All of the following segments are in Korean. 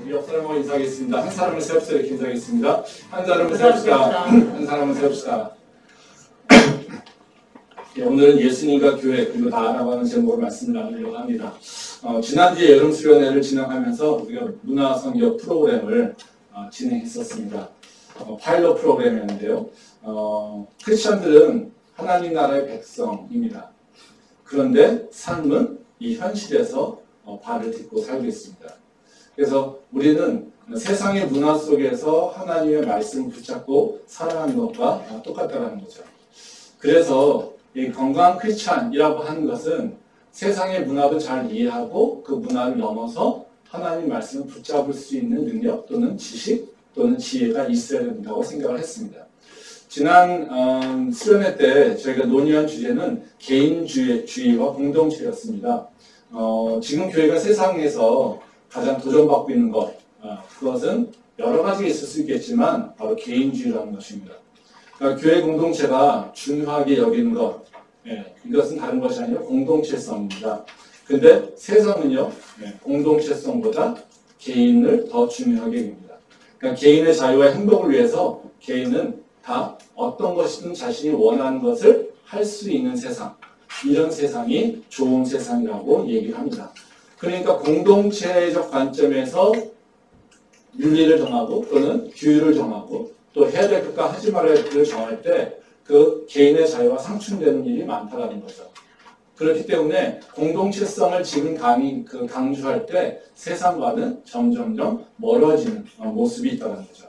우리 옆 사람하고 인사하겠습니다. 한 사람을 세웁시다. 이렇게 인사하겠습니다. 한 사람을 세웁시다. 한 사람을 세웁시다. 오늘은 예수님과 교회 그리고 나라고 하는 제목으로 말씀을 나누려고 합니다. 지난주에 여름 수련회를 진행하면서 우리가 문화성경 프로그램을 진행했었습니다. 파일럿 프로그램이었는데요. 크리스천들은 하나님 나라의 백성입니다. 그런데 삶은 이 현실에서 발을 딛고 살고 있습니다. 그래서 우리는 세상의 문화 속에서 하나님의 말씀을 붙잡고 살아가는 것과 똑같다는 거죠. 그래서 이 건강한 크리스찬이라고 하는 것은 세상의 문화도 잘 이해하고 그 문화를 넘어서 하나님 말씀을 붙잡을 수 있는 능력 또는 지식 또는 지혜가 있어야 된다고 생각을 했습니다. 지난 수련회 때 저희가 논의한 주제는 개인주의와 공동체였습니다. 지금 교회가 세상에서 가장 도전받고 있는 것, 그것은 여러 가지가 있을 수 있겠지만 바로 개인주의라는 것입니다. 그러니까 교회 공동체가 중요하게 여기는 것, 이것은 다른 것이 아니라 공동체성입니다. 근데 세상은요, 공동체성보다 개인을 더 중요하게 여깁니다. 그러니까 개인의 자유와 행복을 위해서 개인은 다 어떤 것이든 자신이 원하는 것을 할 수 있는 세상, 이런 세상이 좋은 세상이라고 얘기를 합니다. 그러니까 공동체적 관점에서 윤리를 정하고 또는 규율을 정하고 또 해야 될 것과 하지 말아야 될 것을 정할 때 그 개인의 자유와 상충되는 일이 많다는 거죠. 그렇기 때문에 공동체성을 지금 강조할 때 세상과는 점점점 멀어지는 모습이 있다는 거죠.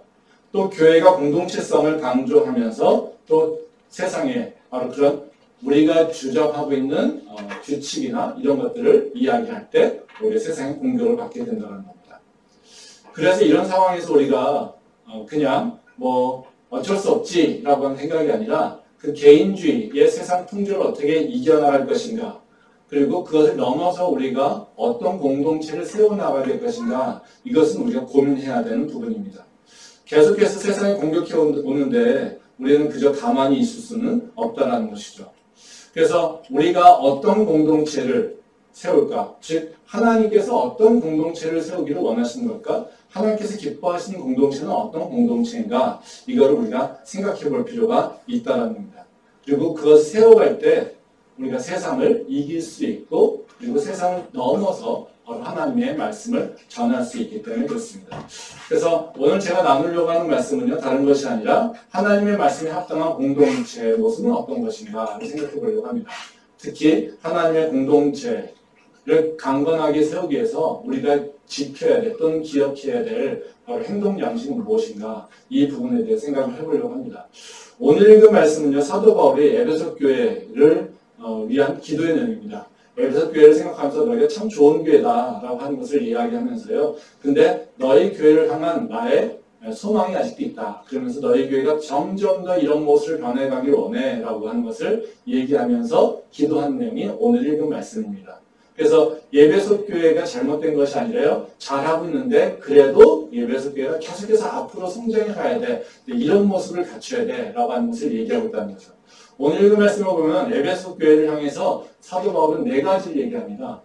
또 교회가 공동체성을 강조하면서 또 세상에 바로 그런 우리가 주장하고 있는 규칙이나 이런 것들을 이야기할 때 우리 세상에 공격을 받게 된다는 겁니다. 그래서 이런 상황에서 우리가 그냥 어쩔 수 없지라고 하는 생각이 아니라 그 개인주의의 세상 풍조를 어떻게 이겨나갈 것인가, 그리고 그것을 넘어서 우리가 어떤 공동체를 세워나가야 될 것인가, 이것은 우리가 고민해야 되는 부분입니다. 계속해서 세상이 공격해 오는데 우리는 그저 가만히 있을 수는 없다는 것이죠. 그래서 우리가 어떤 공동체를 세울까? 즉 하나님께서 어떤 공동체를 세우기를 원하시는 걸까? 하나님께서 기뻐하시는 공동체는 어떤 공동체인가? 이거를 우리가 생각해 볼 필요가 있다는 겁니다. 그리고 그것을 세워갈 때 우리가 세상을 이길 수 있고 그리고 세상을 넘어서 하나님의 말씀을 전할 수 있기 때문에 그렇습니다. 그래서 오늘 제가 나누려고 하는 말씀은요, 다른 것이 아니라 하나님의 말씀에 합당한 공동체의 모습은 어떤 것인가 생각해 보려고 합니다. 특히 하나님의 공동체를 강건하게 세우기 위해서 우리가 지켜야 될 또는 기억해야 될 바로 행동 양식은 무엇인가, 이 부분에 대해 생각을 해보려고 합니다. 오늘 읽은 말씀은요, 사도 바울이 에베소 교회를 위한 기도의 내용입니다. 에베소 교회를 생각하면서 너희가 참 좋은 교회다라고 하는 것을 이야기하면서요, 근데 너희 교회를 향한 나의 소망이 아직도 있다. 그러면서 너희 교회가 점점 더 이런 모습을 변해가길 원해 라고 하는 것을 얘기하면서 기도한 내용이 오늘 읽은 말씀입니다. 그래서 에베소 교회가 잘못된 것이 아니라요, 잘하고 있는데 그래도 에베소 교회가 계속해서 앞으로 성장해 가야 돼, 이런 모습을 갖춰야 돼 라고 하는 것을 얘기하고 있다는 거죠. 오늘 읽은 말씀을 보면 에베소 교회를 향해서 사도 바울은 4가지를 얘기합니다.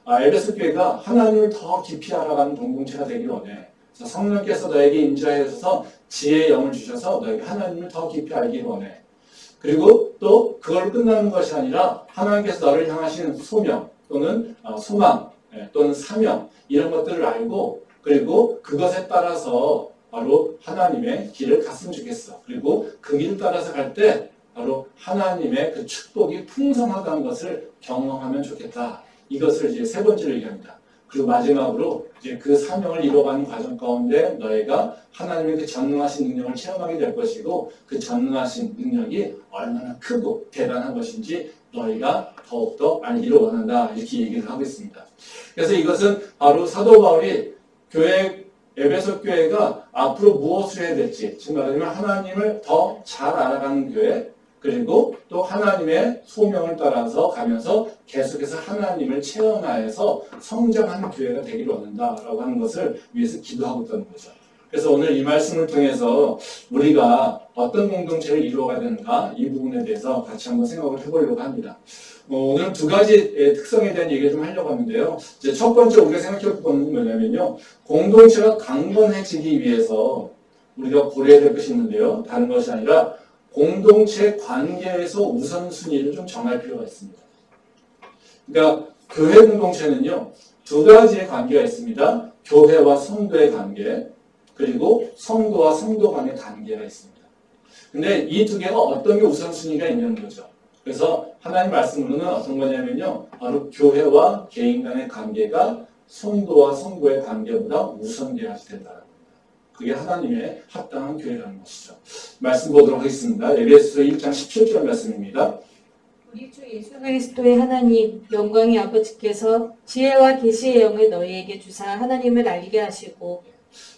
에베소 교회가 하나님을 더 깊이 알아가는 공동체가 되길 원해. 성령께서 너에게 임재하셔서 지혜의 영을 주셔서 너에게 하나님을 더 깊이 알길 원해. 그리고 또 그걸로 끝나는 것이 아니라 하나님께서 너를 향하신 소명 또는 소망 또는 사명, 이런 것들을 알고 그리고 그것에 따라서 바로 하나님의 길을 갔으면 좋겠어. 그리고 그 길을 따라서 갈 때 바로 하나님의 그 축복이 풍성하다는 것을 경험하면 좋겠다. 이것을 이제 3번째로 얘기합니다. 그리고 마지막으로 이제 그 사명을 이뤄가는 과정 가운데 너희가 하나님의 그 전능하신 능력을 체험하게 될 것이고, 그 전능하신 능력이 얼마나 크고 대단한 것인지 너희가 더욱더 알기를 원한다, 이렇게 얘기를 하고 있습니다. 그래서 이것은 바로 사도 바울이 에베소 교회가 앞으로 무엇을 해야 될지, 즉 말하자면 하나님을 더 잘 알아가는 교회, 그리고 또 하나님의 소명을 따라서 가면서 계속해서 하나님을 체험하여서 성장하는 교회가 되기를 원한다라고 하는 것을 위해서 기도하고 있다는 거죠. 그래서 오늘 이 말씀을 통해서 우리가 어떤 공동체를 이루어가야 되는가, 이 부분에 대해서 같이 한번 생각을 해보려고 합니다. 오늘 두 가지의 특성에 대한 얘기를 좀 하려고 하는데요. 이제 첫 번째 우리가 생각해 볼 건 뭐냐면요. 공동체가 강건해지기 위해서 우리가 고려해야 될 것이 있는데요. 다른 것이 아니라 공동체 관계에서 우선순위를 좀 정할 필요가 있습니다. 그러니까 교회 공동체는요. 두 가지의 관계가 있습니다. 교회와 성도의 관계, 그리고 성도와 성도 간의 관계가 있습니다. 근데 이 두 개가 어떤 게 우선순위가 있는 거죠. 그래서 하나님 말씀으로는 어떤 거냐면요. 바로 교회와 개인 간의 관계가 성도와 성도의 관계보다 우선되어야지 된다는 겁니다. 그게 하나님의 합당한 교회라는 것이죠. 말씀 보도록 하겠습니다. 에베소서 1장 17절 말씀입니다. 우리 주 예수 그리스도의 하나님 영광의 아버지께서 지혜와 계시의 영을 너희에게 주사 하나님을 알게 하시고.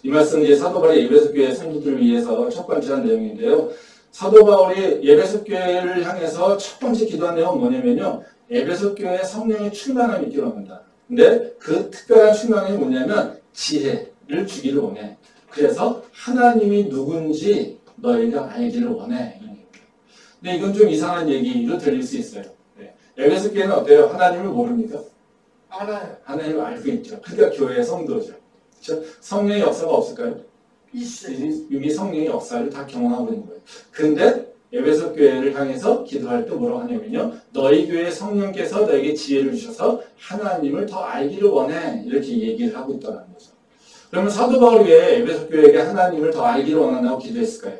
이 말씀은 이제 사도 바울이 에베소 교회 성도들을 위해서 첫 번째 한 내용인데요. 사도 바울이 에베소 교회를 향해서 첫 번째 기도한 내용은 뭐냐면요. 에베소 교회에 성령의 충만함이 있기를 원한다. 근데 그 특별한 충만함이 뭐냐면 지혜를 주기를 원해. 그래서 하나님이 누군지 너희가 알기를 원해. 근데 이건 좀 이상한 얘기로 들릴 수 있어요. 네. 에베소 교회는 어때요? 하나님을 모릅니까? 알아요. 하나님을 알고 있죠. 그러니까 교회의 성도죠. 그렇죠? 성령의 역사가 없을까요? 있어요. 여기 성령의 역사를 다 경험하고 있는 거예요. 근데 에베소 교회를 향해서 기도할 때 뭐라고 하냐면요. 너희 교회의 성령께서 너에게 지혜를 주셔서 하나님을 더 알기를 원해. 이렇게 얘기를 하고 있다는 거죠. 그러면 사도 바울이 왜 에베소 교회에게 하나님을 더 알기를 원한다고 기도했을까요?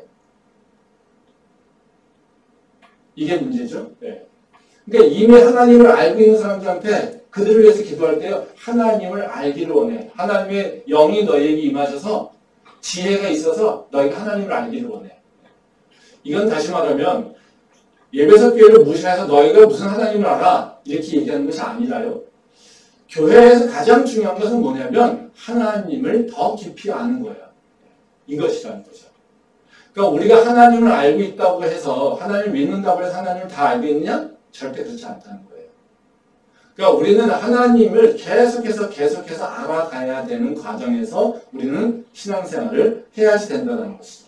이게 문제죠. 네. 그러니까 이미 하나님을 알고 있는 사람들한테 그들을 위해서 기도할 때요. 하나님을 알기를 원해. 하나님의 영이 너희에게 임하셔서 지혜가 있어서 너희가 하나님을 알기를 원해. 이건 다시 말하면 에베소 교회를 무시해서 너희가 무슨 하나님을 알아? 이렇게 얘기하는 것이 아니라요. 교회에서 가장 중요한 것은 뭐냐면 하나님을 더 깊이 아는 거예요. 이것이라는 거죠. 그러니까 우리가 하나님을 알고 있다고 해서 하나님을 믿는다고 해서 하나님을 다 알고 있느냐? 절대 그렇지 않다는 거예요. 그러니까 우리는 하나님을 계속해서 알아가야 되는 과정에서 우리는 신앙생활을 해야지 된다는 것이죠.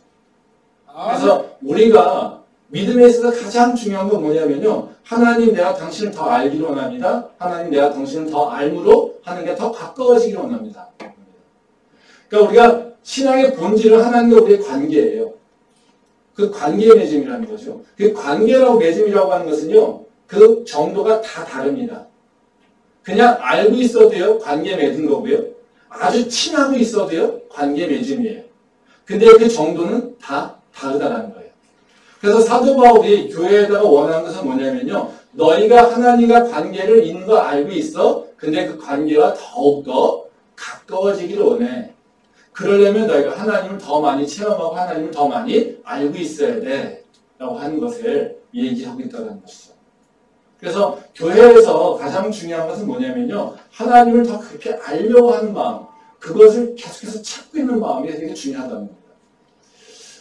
그래서 우리가 믿음에 있어서 가장 중요한 건 뭐냐면요. 하나님 내가 당신을 더 알기를 원합니다. 하나님 내가 당신을 더 알므로 하는 게 더 가까워지기를 원합니다. 그러니까 우리가 신앙의 본질은 하나님과 우리의 관계예요. 그 관계의 맺음이라는 거죠. 그 관계라고 맺음이라고 하는 것은요. 그 정도가 다 다릅니다. 그냥 알고 있어도요. 관계 맺은 거고요. 아주 친하고 있어도요. 관계 맺음이에요. 근데 그 정도는 다 다르다는 거예요. 그래서 사도 바울이 교회에다가 원하는 것은 뭐냐면요. 너희가 하나님과 관계를 있는 거 알고 있어. 근데 그 관계가 더욱더 가까워지기를 원해. 그러려면 너희가 하나님을 더 많이 체험하고 하나님을 더 많이 알고 있어야 돼. 라고 하는 것을 얘기하고 있다는 것이죠. 그래서 교회에서 가장 중요한 것은 뭐냐면요. 하나님을 더 그렇게 알려고 하는 마음. 그것을 계속해서 찾고 있는 마음이 되게 중요하다는 겁니다.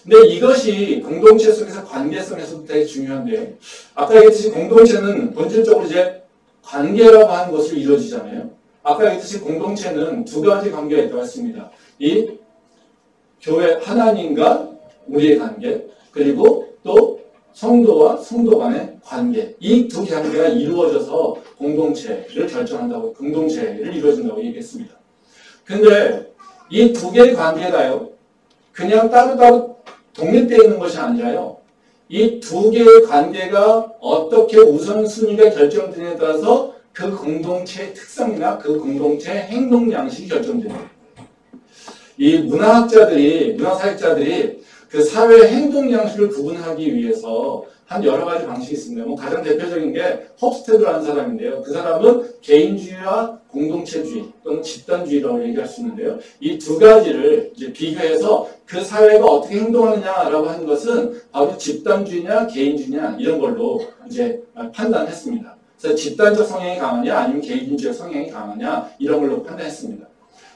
근데 이것이 공동체 속에서 관계성에서도 되게 중요한데요. 아까 얘기했듯이 공동체는 본질적으로 이제 관계라고 하는 것으로 이루어지잖아요. 아까 얘기했듯이 공동체는 두 가지 관계가 있다고 했습니다. 이 교회 하나님과 우리의 관계, 그리고 또 성도와 성도 간의 관계. 이 두 관계가 이루어져서 공동체를 결정한다고, 공동체를 이루어진다고 얘기했습니다. 근데 이 두 개의 관계가요, 그냥 따로따로 독립되어 있는 것이 아니라요, 이 두 개의 관계가 어떻게 우선순위가 결정되느냐에 따라서 그 공동체의 특성이나 그 공동체의 행동 양식이 결정됩니다. 이 문화사학자들이 그 사회의 행동 양식을 구분하기 위해서 한 여러 가지 방식이 있습니다. 가장 대표적인 게 홉스테드라는 사람인데요. 그 사람은 개인주의와 공동체주의 또는 집단주의라고 얘기할 수 있는데요. 이 두 가지를 이제 비교해서 그 사회가 어떻게 행동하느냐라고 하는 것은 바로 집단주의냐 개인주의냐 이런 걸로 이제 판단했습니다. 그래서 집단적 성향이 강하냐 아니면 개인주의적 성향이 강하냐 이런 걸로 판단했습니다.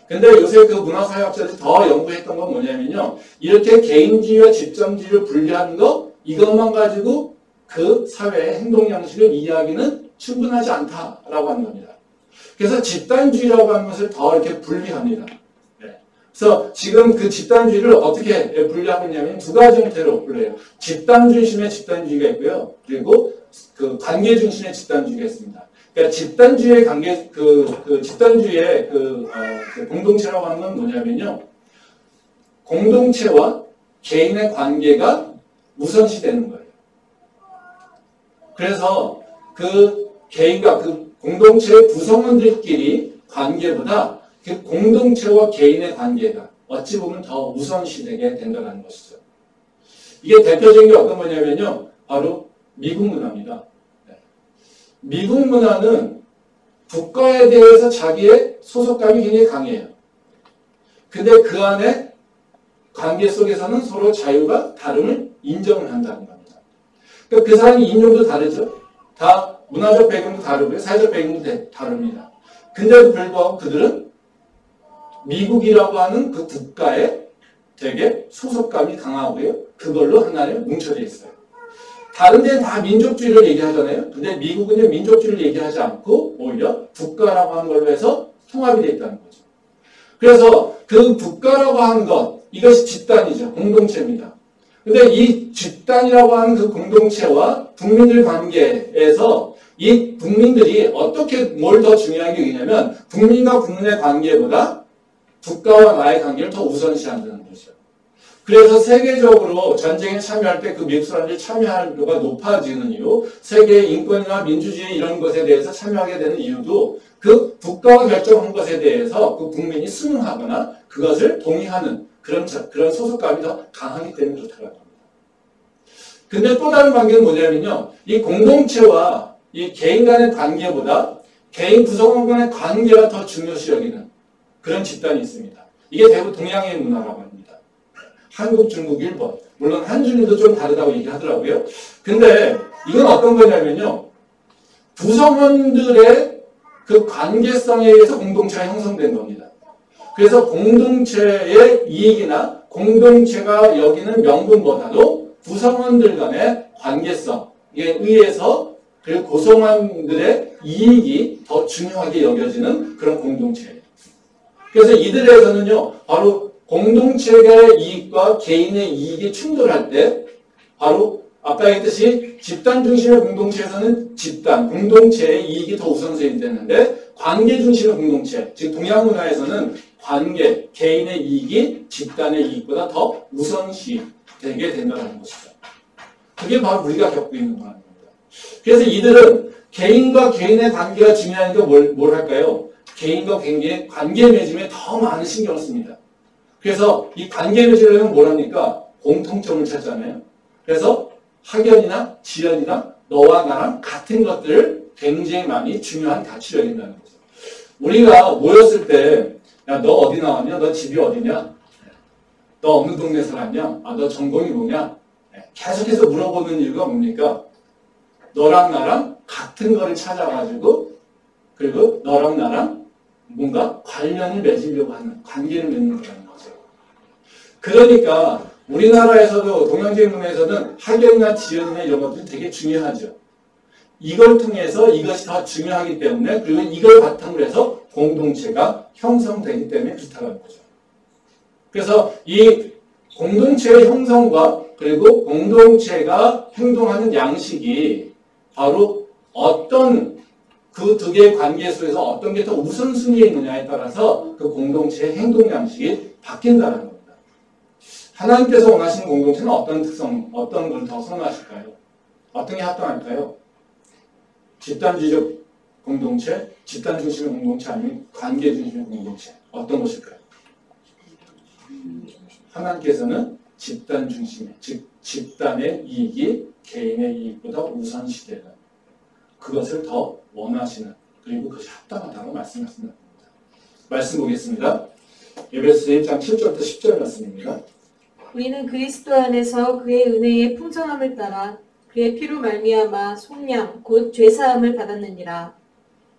근데 요새 그 문화사회학자들이 더 연구했던 건 뭐냐면요. 이렇게 개인주의와 집단주의를 분리하는 거 이것만 가지고 그 사회의 행동 양식을 이해하기는 충분하지 않다라고 하는 겁니다. 그래서 집단주의라고 하는 것을 더 이렇게 분리합니다. 네. 그래서 지금 그 집단주의를 어떻게 분류하고 있냐면 두 가지 형태로 분류해요. 집단 중심의 집단주의가 있고요. 그리고 그 관계 중심의 집단주의가 있습니다. 그러니까 집단주의의 집단주의의 그 공동체라고 하는 건 뭐냐면요. 공동체와 개인의 관계가 우선시되는 거예요. 그래서 그 개인과 그 공동체의 구성원들끼리 관계보다 그 공동체와 개인의 관계가 어찌 보면 더 우선시되게 된다는 것이죠. 이게 대표적인 게 어떤 거냐면요. 바로 미국 문화입니다. 미국 문화는 국가에 대해서 자기의 소속감이 굉장히 강해요. 근데 그 안에 관계 속에서는 서로 자유가 다름을 인정을 한다는 겁니다. 그러니까 그 사람의 인종도 다르죠. 다 문화적 배경도 다르고요. 사회적 배경도 다릅니다. 근데도 불구하고 그들은 미국이라고 하는 그 국가에 되게 소속감이 강하고요. 그걸로 하나에 뭉쳐져 있어요. 다른 데는 다 민족주의를 얘기하잖아요. 근데 미국은 민족주의를 얘기하지 않고 오히려 국가라고 하는 걸로 해서 통합이 되어 있다는 거죠. 그래서 그 국가라고 하는 것, 이것이 집단이죠. 공동체입니다. 근데 이 집단이라고 하는 그 공동체와 국민들 관계에서 이 국민들이 어떻게 뭘 더 중요하게 여기냐면 국민과 국민의 관계보다 국가와 나의 관계를 더 우선시한다는 거죠. 그래서 세계적으로 전쟁에 참여할 때 그 미국 사람들이 참여도가 높아지는 이유, 세계의 인권이나 민주주의 이런 것에 대해서 참여하게 되는 이유도 그 국가가 결정한 것에 대해서 그 국민이 순응하거나 그것을 동의하는 그런 소속감이 더 강하기 때문에 그렇다고 합니다. 근데 또 다른 관계는 뭐냐면요. 이 공동체와 이 개인 간의 관계보다 개인 구성원 간의 관계가 더 중요시 여기는 그런 집단이 있습니다. 이게 대부분 동양의 문화라고 합니다. 한국, 중국, 일본. 물론 한중일도 좀 다르다고 얘기하더라고요. 근데 이건 어떤 거냐면요. 구성원들의 그 관계성에 의해서 공동체가 형성된 겁니다. 그래서 공동체의 이익이나 공동체가 여기는 명분보다도 구성원들 간의 관계성에 의해서 그 구성원들의 이익이 더 중요하게 여겨지는 그런 공동체예요. 그래서 이들에서는요, 바로 공동체의 이익과 개인의 이익이 충돌할 때, 바로 아까 했듯이 집단 중심의 공동체에서는 집단, 공동체의 이익이 더 우선순위 되는데, 관계 중심의 공동체, 즉 동양 문화에서는 관계, 개인의 이익이 집단의 이익보다 더 우선시 되게 된다는 것이죠. 그게 바로 우리가 겪고 있는 거랍니다. 그래서 이들은 개인과 개인의 관계가 중요하니까 뭘 할까요? 개인과 개인의 관계 맺음에 더 많은 신경을 씁니다. 그래서 이 관계 맺으려면 뭘 합니까? 공통점을 찾잖아요. 그래서 학연이나 지연이나 너와 나랑 같은 것들을 굉장히 많이 중요한 가치로 여긴다는 거죠. 우리가 모였을 때, 야, 너 어디 나왔냐? 너 집이 어디냐? 너 어느 동네 살았냐? 아, 너 전공이 뭐냐? 계속해서 물어보는 이유가 뭡니까? 너랑 나랑 같은 거를 찾아가지고, 그리고 너랑 나랑 뭔가 관련을 맺으려고 하는, 관계를 맺는 거라는 거죠. 그러니까 우리나라에서도 동양주의 문화에서는 학연이나 지연이나 이런 것들이 되게 중요하죠. 이걸 통해서 이것이 더 중요하기 때문에, 그리고 이걸 바탕으로 해서 공동체가 형성되기 때문에 그렇다는 거죠. 그래서 이 공동체의 형성과 그리고 공동체가 행동하는 양식이 바로 어떤 그 두 개의 관계 속에서 어떤 게 더 우선순위에 있느냐에 따라서 그 공동체의 행동 양식이 바뀐다는 겁니다. 하나님께서 원하시는 공동체는 어떤 특성, 어떤 걸 더 선호하실까요? 어떤 게 합당할까요? 집단주의적 공동체, 집단 중심의 공동체 아니면 관계 중심의 공동체, 어떤 것일까요? 하나님께서는 집단 중심의, 즉 집단의 이익이 개인의 이익보다 우선시되는 그것을 더 원하시는, 그리고 그것이 합당하다고 말씀하시는 겁니다. 말씀 보겠습니다. 에베소서 1장 7절부터 10절 말씀입니다. 우리는 그리스도 안에서 그의 은혜의 풍성함을 따라 그의 피로 말미암아 속량 곧 죄사함을 받았느니라.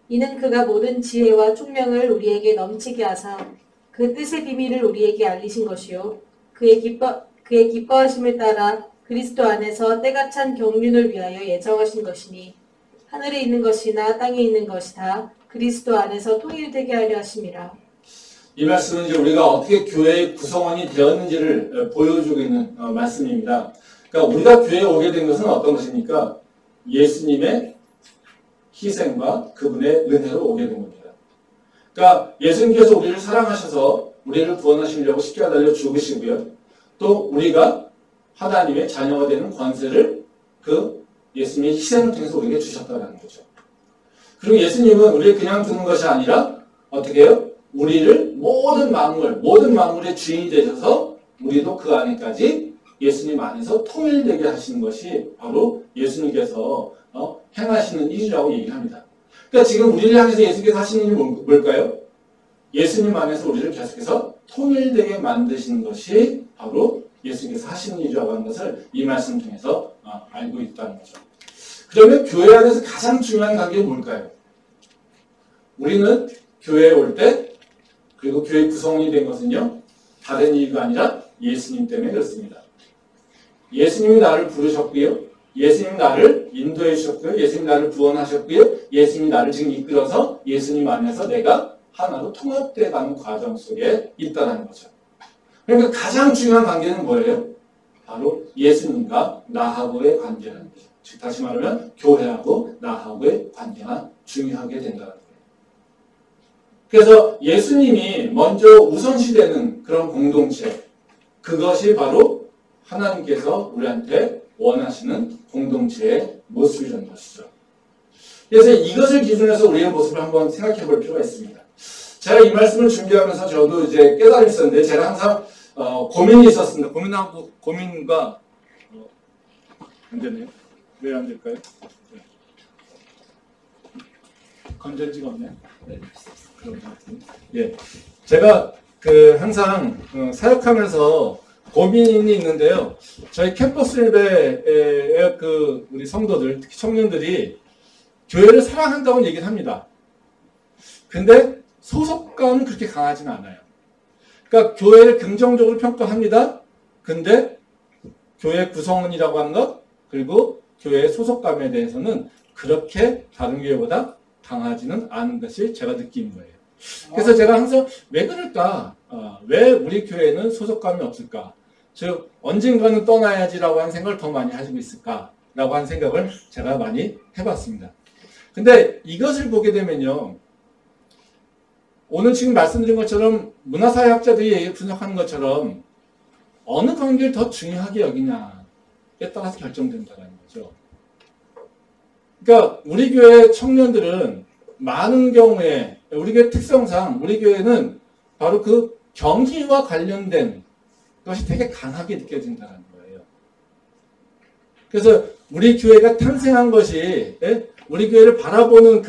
이는 그가 모든 지혜와 총명을 우리에게 넘치게 하사 그 뜻의 비밀을 우리에게 알리신 것이요 그의 기뻐하심을 따라 그리스도 안에서 때가 찬 경륜을 위하여 예정하신 것이니 하늘에 있는 것이나 땅에 있는 것이 다 그리스도 안에서 통일되게 하려 하심이라. 이 말씀은 이제 우리가 어떻게 교회의 구성원이 되었는지를 보여주고 있는 말씀입니다. 그러니까 우리가 교회에 오게 된 것은 어떤 것입니까? 예수님의 희생과 그분의 은혜로 오게 된 겁니다. 그러니까 예수님께서 우리를 사랑하셔서 우리를 구원하시려고 십자가 달려 죽으시고요. 또 우리가 하나님의 자녀가 되는 권세를 그 예수님의 희생을 통해서 우리에게 주셨다는 거죠. 그리고 예수님은 우리를 그냥 두는 것이 아니라 어떻게 해요? 우리를 모든 만물의 주인이 되셔서 우리도 그 안에까지 예수님 안에서 통일되게 하시는 것이 바로 예수님께서 행하시는 일이라고 얘기합니다. 그러니까 지금 우리를 향해서 예수님께서 하시는 일이 뭘까요? 예수님 안에서 우리를 계속해서 통일되게 만드시는 것이 바로 예수님께서 하시는 일이라고 하는 것을 이 말씀 통해서 알고 있다는 거죠. 그러면 교회 안에서 가장 중요한 관계는 뭘까요? 우리는 교회에 올 때 그리고 교회 구성원이 된 것은요, 다른 이유가 아니라 예수님 때문에 그렇습니다. 예수님이 나를 부르셨고요, 예수님이 나를 인도해 주셨고요, 예수님이 나를 구원하셨고요, 예수님이 나를 지금 이끌어서 예수님 안에서 내가 하나로 통합되어 가는 과정 속에 있다는 거죠. 그러니까 가장 중요한 관계는 뭐예요? 바로 예수님과 나하고의 관계라는 거죠. 즉 다시 말하면 교회하고 나하고의 관계가 중요하게 된다는 거예요. 그래서 예수님이 먼저 우선시되는 그런 공동체, 그것이 바로 하나님께서 우리한테 원하시는 공동체의 모습이라는 것이죠. 그래서 이것을 기준으로 해서 우리의 모습을 한번 생각해 볼 필요가 있습니다. 제가 이 말씀을 준비하면서 저도 이제 깨달음이 있었는데, 제가 항상 고민이 있었습니다. 고민과 안 되네요. 왜 안 될까요? 네. 건전지가 없네요. 네. 예, 제가 항상 사역하면서 고민이 있는데요. 저희 캠퍼스 예배의 우리 성도들, 특히 청년들이 교회를 사랑한다고 얘기를 합니다. 근데 소속감은 그렇게 강하지는 않아요. 그러니까 교회를 긍정적으로 평가합니다. 근데 교회 구성원이라고 하는 것, 그리고 교회의 소속감에 대해서는 그렇게 다른 교회보다 강하지는 않은 것이 제가 느낀 거예요. 그래서 제가 항상 왜 그럴까? 왜 우리 교회는 소속감이 없을까? 즉 언젠가는 떠나야지라고 하는 생각을 더 많이 가지고 있을까라고 하는 생각을 제가 많이 해봤습니다. 근데 이것을 보게 되면요, 오늘 지금 말씀드린 것처럼 문화사회학자들이 분석하는 것처럼 어느 관계를 더 중요하게 여기냐에 따라서 결정된다는 거죠. 그러니까 우리 교회 청년들은 많은 경우에 우리 교회 특성상 우리 교회는 바로 그 경희와 관련된 것이 되게 강하게 느껴진다는 거예요. 그래서 우리 교회가 탄생한 것이, 우리 교회를 바라보는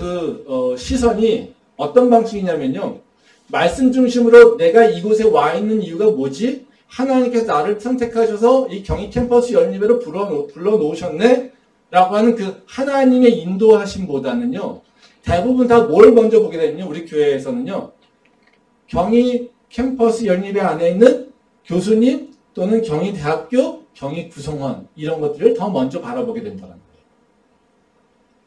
시선이 어떤 방식이냐면요, 말씀 중심으로 내가 이곳에 와 있는 이유가 뭐지? 하나님께서 나를 선택하셔서 이 경희 캠퍼스 연립회로 불러놓으셨네? 라고 하는 그 하나님의 인도하심보다는요, 대부분 다 뭘 먼저 보게 되면요, 우리 교회에서는요, 경희 캠퍼스 연립회 안에 있는 교수님 또는 경희대학교, 경희구성원 이런 것들을 더 먼저 바라보게 된다는 거예요.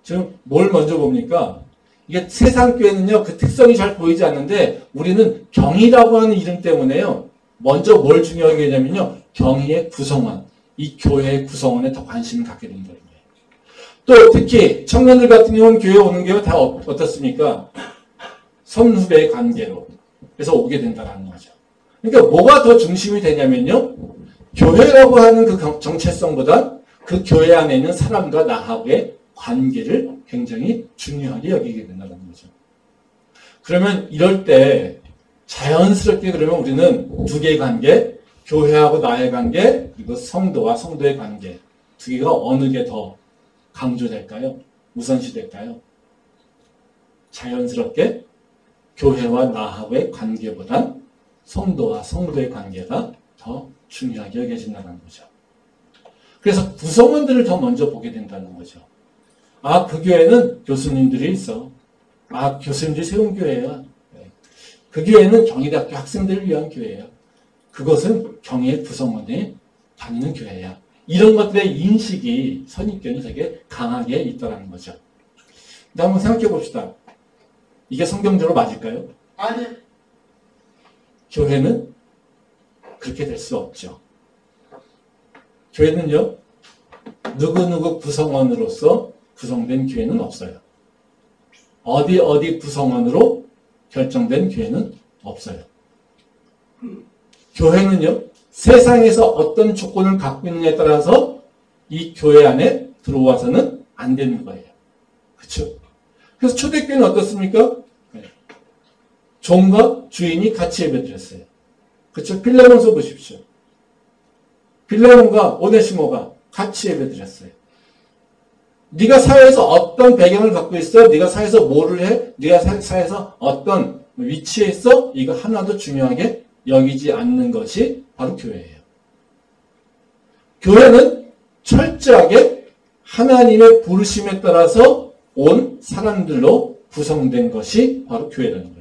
지금 뭘 먼저 봅니까? 이게 세상 교회는요, 그 특성이 잘 보이지 않는데 우리는 경희라고 하는 이름 때문에요, 먼저 뭘 중요하게 되냐면요, 경희의 구성원, 이 교회의 구성원에 더 관심을 갖게 된다는 거예요. 또 특히 청년들 같은 경우는 교회에 오는 게 다 어떻습니까? 선후배의 관계로 그래서 오게 된다는 거죠. 그러니까 뭐가 더 중심이 되냐면요, 교회라고 하는 그 정체성보다 그 교회 안에 있는 사람과 나하고의 관계를 굉장히 중요하게 여기게 된다는 거죠. 그러면 이럴 때 자연스럽게 그러면 우리는 두 개의 관계, 교회하고 나의 관계, 그리고 성도와 성도의 관계, 두 개가 어느 게 더 강조될까요? 우선시될까요? 자연스럽게 교회와 나하고의 관계보단 성도와 성도의 관계가 더 중요하게 여겨진다는 거죠. 그래서 구성원들을 더 먼저 보게 된다는 거죠. 아, 그 교회는 교수님들이 있어. 아, 교수님들이 세운 교회야. 그 교회는 경희대학교 학생들을 위한 교회야. 그것은 경희의 구성원이 다니는 교회야. 이런 것들의 인식이, 선입견이 되게 강하게 있다는 거죠. 근데 한번 생각해 봅시다. 이게 성경적으로 맞을까요? 아니. 교회는 그렇게 될 수 없죠. 교회는요, 누구누구 구성원으로서 구성된 교회는 없어요. 어디 구성원으로 결정된 교회는 없어요. 교회는요, 세상에서 어떤 조건을 갖고 있느냐에 따라서 이 교회 안에 들어와서는 안 되는 거예요. 그렇죠? 그래서 초대교회는 어떻습니까? 종과 주인이 같이 예배드렸어요. 그렇죠? 필레몬서 보십시오. 필레몬과 오네시모가 같이 예배드렸어요. 네가 사회에서 어떤 배경을 갖고 있어? 네가 사회에서 뭐를 해? 네가 사회에서 어떤 위치에 있어? 이거 하나도 중요하게 여기지 않는 것이 바로 교회예요. 교회는 철저하게 하나님의 부르심에 따라서 온 사람들로 구성된 것이 바로 교회라는 거예요.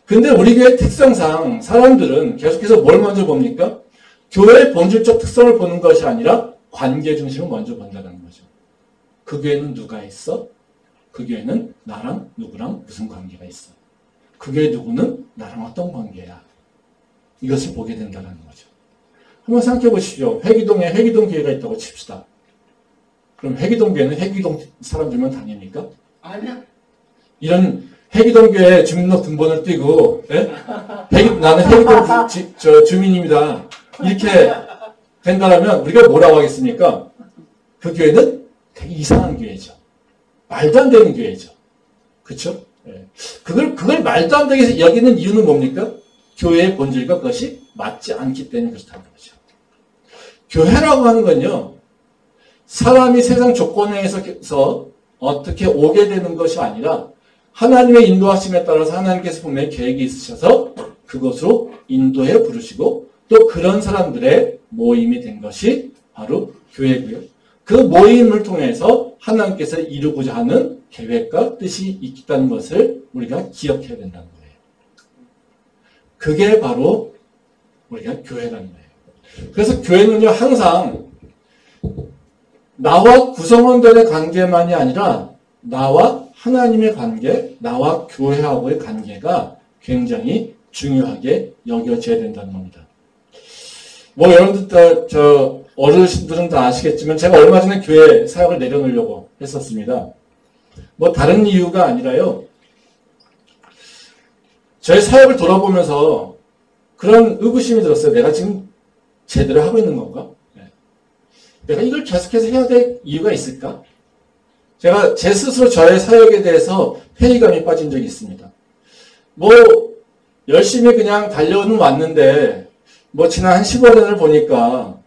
근데 우리 교회 특성상 사람들은 계속해서 뭘 먼저 봅니까? 교회의 본질적 특성을 보는 것이 아니라 관계 중심을 먼저 본다는 거죠. 그 교회는 누가 있어? 그 교회는 나랑 누구랑 무슨 관계가 있어? 그 교회 누구는 나랑 어떤 관계야? 이것을 보게 된다는 거죠. 한번 생각해 보십시오. 회기동에 회기동 교회가 있다고 칩시다. 그럼 회기동 교회는 회기동 사람들만 다닙니까? 아니야. 이런 회기동 교회 주민등록번호를 띄고 나는 회기동 주민입니다. 이렇게 된다면 우리가 뭐라고 하겠습니까? 그 교회는 되게 이상한 교회죠. 말도 안 되는 교회죠. 그렇죠? 그걸 말도 안 되게 여기는 이유는 뭡니까? 교회의 본질과 그것이 맞지 않기 때문에 그렇다는 거죠. 교회라고 하는 건요, 사람이 세상 조건에 의해서 어떻게 오게 되는 것이 아니라 하나님의 인도하심에 따라서 하나님께서 분명히 계획이 있으셔서 그것으로 인도해 부르시고 또 그런 사람들의 모임이 된 것이 바로 교회고요. 그 모임을 통해서 하나님께서 이루고자 하는 계획과 뜻이 있다는 것을 우리가 기억해야 된다는 거예요. 그게 바로 우리가 교회라는 거예요. 그래서 교회는요, 항상 나와 구성원들의 관계만이 아니라 나와 하나님의 관계, 나와 교회하고의 관계가 굉장히 중요하게 여겨져야 된다는 겁니다. 뭐 여러분들 어르신들은 다 아시겠지만 제가 얼마 전에 교회 사역을 내려놓으려고 했었습니다. 뭐 다른 이유가 아니라요. 저희 사역을 돌아보면서 그런 의구심이 들었어요. 내가 지금 제대로 하고 있는 건가? 내가 이걸 계속해서 해야 될 이유가 있을까? 제가 제 스스로 저의 사역에 대해서 회의감이 빠진 적이 있습니다. 뭐 열심히 그냥 달려는 왔는데 뭐 지난 한 15년을 보니까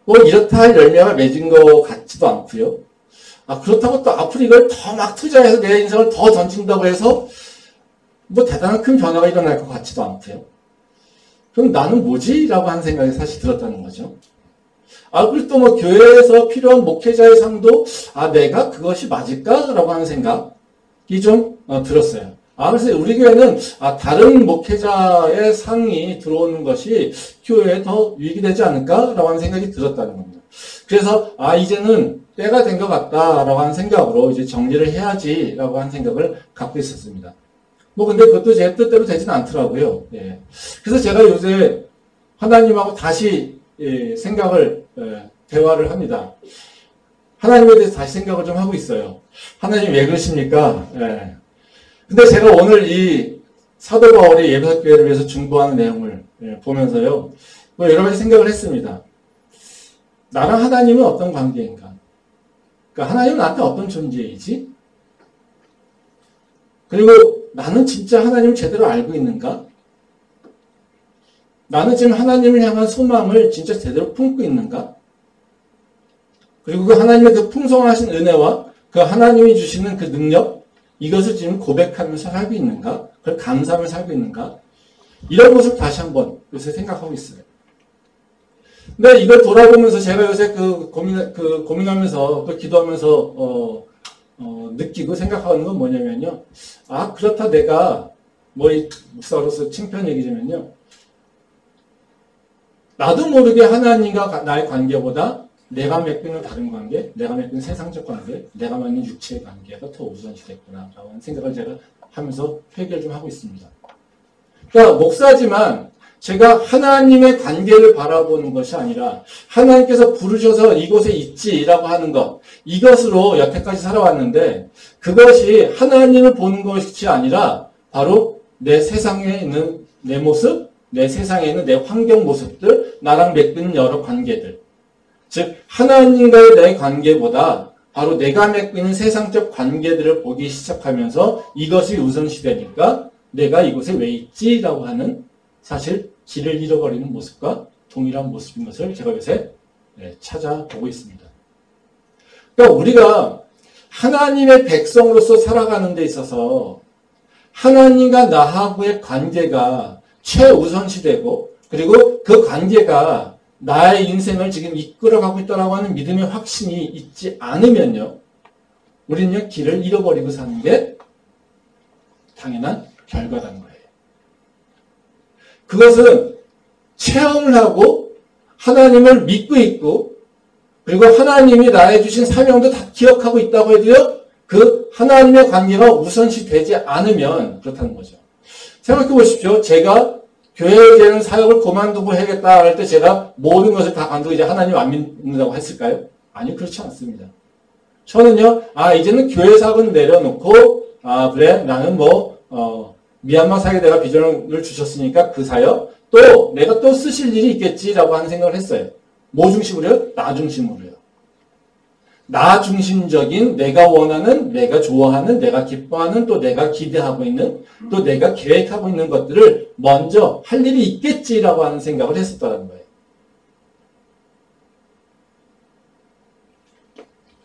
뭐 이렇다 할 열매가 맺은 것 같지도 않고요. 그렇다고 또 앞으로 이걸 더 막 투자해서 내 인생을 더 던진다고 해서 뭐 대단한 큰 변화가 일어날 것 같지도 않고요. 그럼 나는 뭐지? 라고 하는 생각이 사실 들었다는 거죠. 그리고 또 뭐 교회에서 필요한 목회자의 상도 내가 그것이 맞을까? 라고 하는 생각이 좀 들었어요. 그래서 우리 교회는 다른 목회자의 상이 들어오는 것이 교회에 더 유익이 되지 않을까? 라고 하는 생각이 들었다는 겁니다. 그래서 이제는 때가 된 것 같다라고 하는 생각으로 이제 정리를 해야지 라고 하는 생각을 갖고 있었습니다. 뭐 근데 그것도 제 뜻대로 되진 않더라고요. 예. 그래서 제가 요새 하나님하고 다시 대화를 합니다. 하나님에 대해서 다시 생각을 좀 하고 있어요. 하나님 왜 그러십니까? 예. 근데 제가 오늘 이 사도 바울이 예배사교회를 위해서 중보하는 내용을 보면서요, 뭐 여러 가지 생각을 했습니다. 나랑 하나님은 어떤 관계인가? 그러니까 하나님은 나한테 어떤 존재이지? 그리고 나는 진짜 하나님을 제대로 알고 있는가? 나는 지금 하나님을 향한 소망을 진짜 제대로 품고 있는가? 그리고 그 하나님의 그 풍성하신 은혜와 그 하나님이 주시는 그 능력, 이것을 지금 고백하면서 살고 있는가? 그걸 감사하며 살고 있는가? 이런 것을 다시 한번 요새 생각하고 있어요. 근데 이걸 돌아보면서 제가 요새 고민하면서 또 기도하면서 느끼고 생각하는 건 뭐냐면요. 그렇다 내가 뭐 목사로서 칭찬 얘기자면요. 나도 모르게 하나님과 나의 관계보다 내가 맺고 있는 다른 관계, 내가 맺고 있는 세상적 관계, 내가 맺는 육체의 관계가 더 우선시 됐구나 라고 하는 생각을 제가 하면서 회개를 좀 하고 있습니다. 그러니까 목사지만 제가 하나님의 관계를 바라보는 것이 아니라 하나님께서 부르셔서 이곳에 있지라고 하는 것, 이것으로 여태까지 살아왔는데 그것이 하나님을 보는 것이 아니라 바로 내 세상에 있는 내 모습, 내 세상에 있는 내 환경 모습들, 나랑 맺는 여러 관계들. 즉 하나님과의 내 관계보다 바로 내가 맺고 있는 세상적 관계들을 보기 시작하면서 이것이 우선시되니까 내가 이곳에 왜 있지라고 하는 사실 길을 잃어버리는 모습과 동일한 모습인 것을 제가 요새 찾아보고 있습니다. 그러니까 우리가 하나님의 백성으로서 살아가는 데 있어서 하나님과 나하고의 관계가 최우선시되고 그리고 그 관계가 나의 인생을 지금 이끌어가고 있다고 하는 믿음의 확신이 있지 않으면요. 우리는 길을 잃어버리고 사는 게 당연한 결과라는 거예요. 그것은 체험을 하고 하나님을 믿고 있고 그리고 하나님이 나에 주신 사명도 다 기억하고 있다고 해도요. 그 하나님의 관계가 우선시 되지 않으면 그렇다는 거죠. 생각해 보십시오. 제가 교회에 대한 사역을 그만두고 해야겠다 할 때 제가 모든 것을 다 관두고 이제 하나님 안 믿는다고 했을까요? 아니요. 그렇지 않습니다. 저는요. 이제는 교회 사역은 내려놓고 그래 나는 미얀마 사역에 내가 비전을 주셨으니까 그 사역 또 내가 또 쓰실 일이 있겠지라고 하는 생각을 했어요. 뭐 중심으로요? 나 중심으로요. 나 중심적인 내가 원하는, 내가 좋아하는, 내가 기뻐하는, 또 내가 기대하고 있는, 또 내가 계획하고 있는 것들을 먼저 할 일이 있겠지라고 하는 생각을 했었다는 거예요.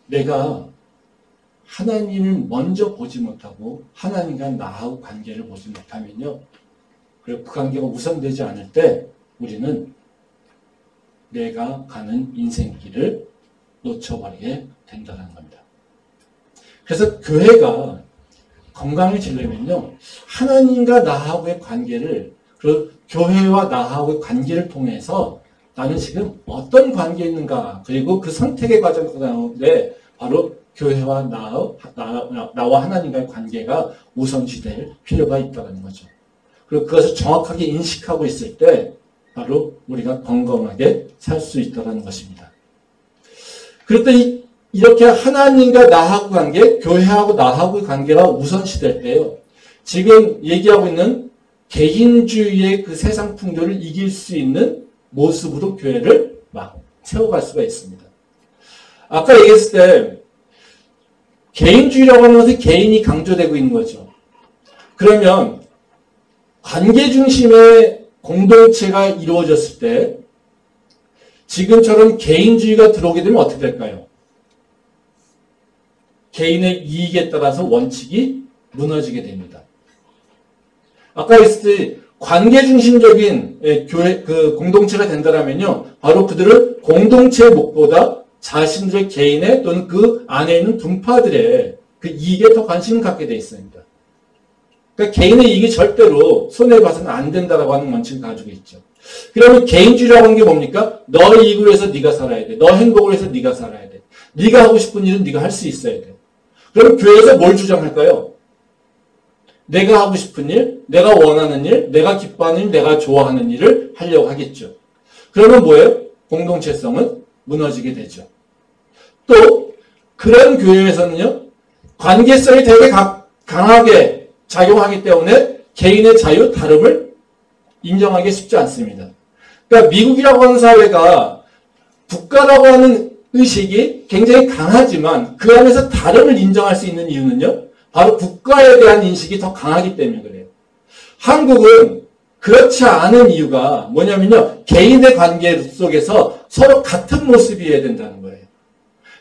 내가 하나님을 먼저 보지 못하고 하나님과 나하고 관계를 보지 못하면요. 그리고 그 관계가 우선되지 않을 때 우리는 내가 가는 인생길을 놓쳐버리게 된다는 겁니다. 그래서 교회가 건강해지려면요. 하나님과 나하고의 관계를 그 교회와 나하고의 관계를 통해서 나는 지금 어떤 관계에 있는가 그리고 그 선택의 과정 가운데 바로 교회와 나와 하나님과의 관계가 우선시될 필요가 있다는 거죠. 그리고 그것을 정확하게 인식하고 있을 때 바로 우리가 건강하게 살 수 있다는 것입니다. 그럴 때 이렇게 하나님과 나하고 관계, 교회하고 나하고의 관계가 우선시될 때요. 지금 얘기하고 있는 개인주의의 그 세상 풍조를 이길 수 있는 모습으로 교회를 막 세워갈 수가 있습니다. 아까 얘기했을 때 개인주의라고 하는 것은 개인이 강조되고 있는 거죠. 그러면 관계 중심의 공동체가 이루어졌을 때 지금처럼 개인주의가 들어오게 되면 어떻게 될까요? 개인의 이익에 따라서 원칙이 무너지게 됩니다. 아까 했을 때 관계 중심적인 교회 그 공동체가 된다면요, 바로 그들은 공동체의 목보다 자신들의 개인의 또는 그 안에 있는 분파들의 그 이익에 더 관심을 갖게 돼 있습니다. 그러니까 개인의 이익이 절대로 손해봐서는 안 된다라고 하는 원칙을 가지고 있죠. 그러면 개인주의라고 하는 게 뭡니까? 너 이익을 위해서 네가 살아야 돼. 너 행복을 위해서 네가 살아야 돼. 네가 하고 싶은 일은 네가 할 수 있어야 돼. 그럼 교회에서 뭘 주장할까요? 내가 하고 싶은 일, 내가 원하는 일, 내가 기뻐하는 일, 내가 좋아하는 일을 하려고 하겠죠. 그러면 뭐예요? 공동체성은 무너지게 되죠. 또 그런 교회에서는요, 관계성이 되게 강하게 작용하기 때문에 개인의 자유, 다름을 인정하기 쉽지 않습니다. 그러니까 미국이라고 하는 사회가 국가라고 하는 의식이 굉장히 강하지만 그 안에서 다름을 인정할 수 있는 이유는요, 바로 국가에 대한 인식이 더 강하기 때문에 그래요. 한국은 그렇지 않은 이유가 뭐냐면요, 개인의 관계 속에서 서로 같은 모습이어야 된다는 거예요.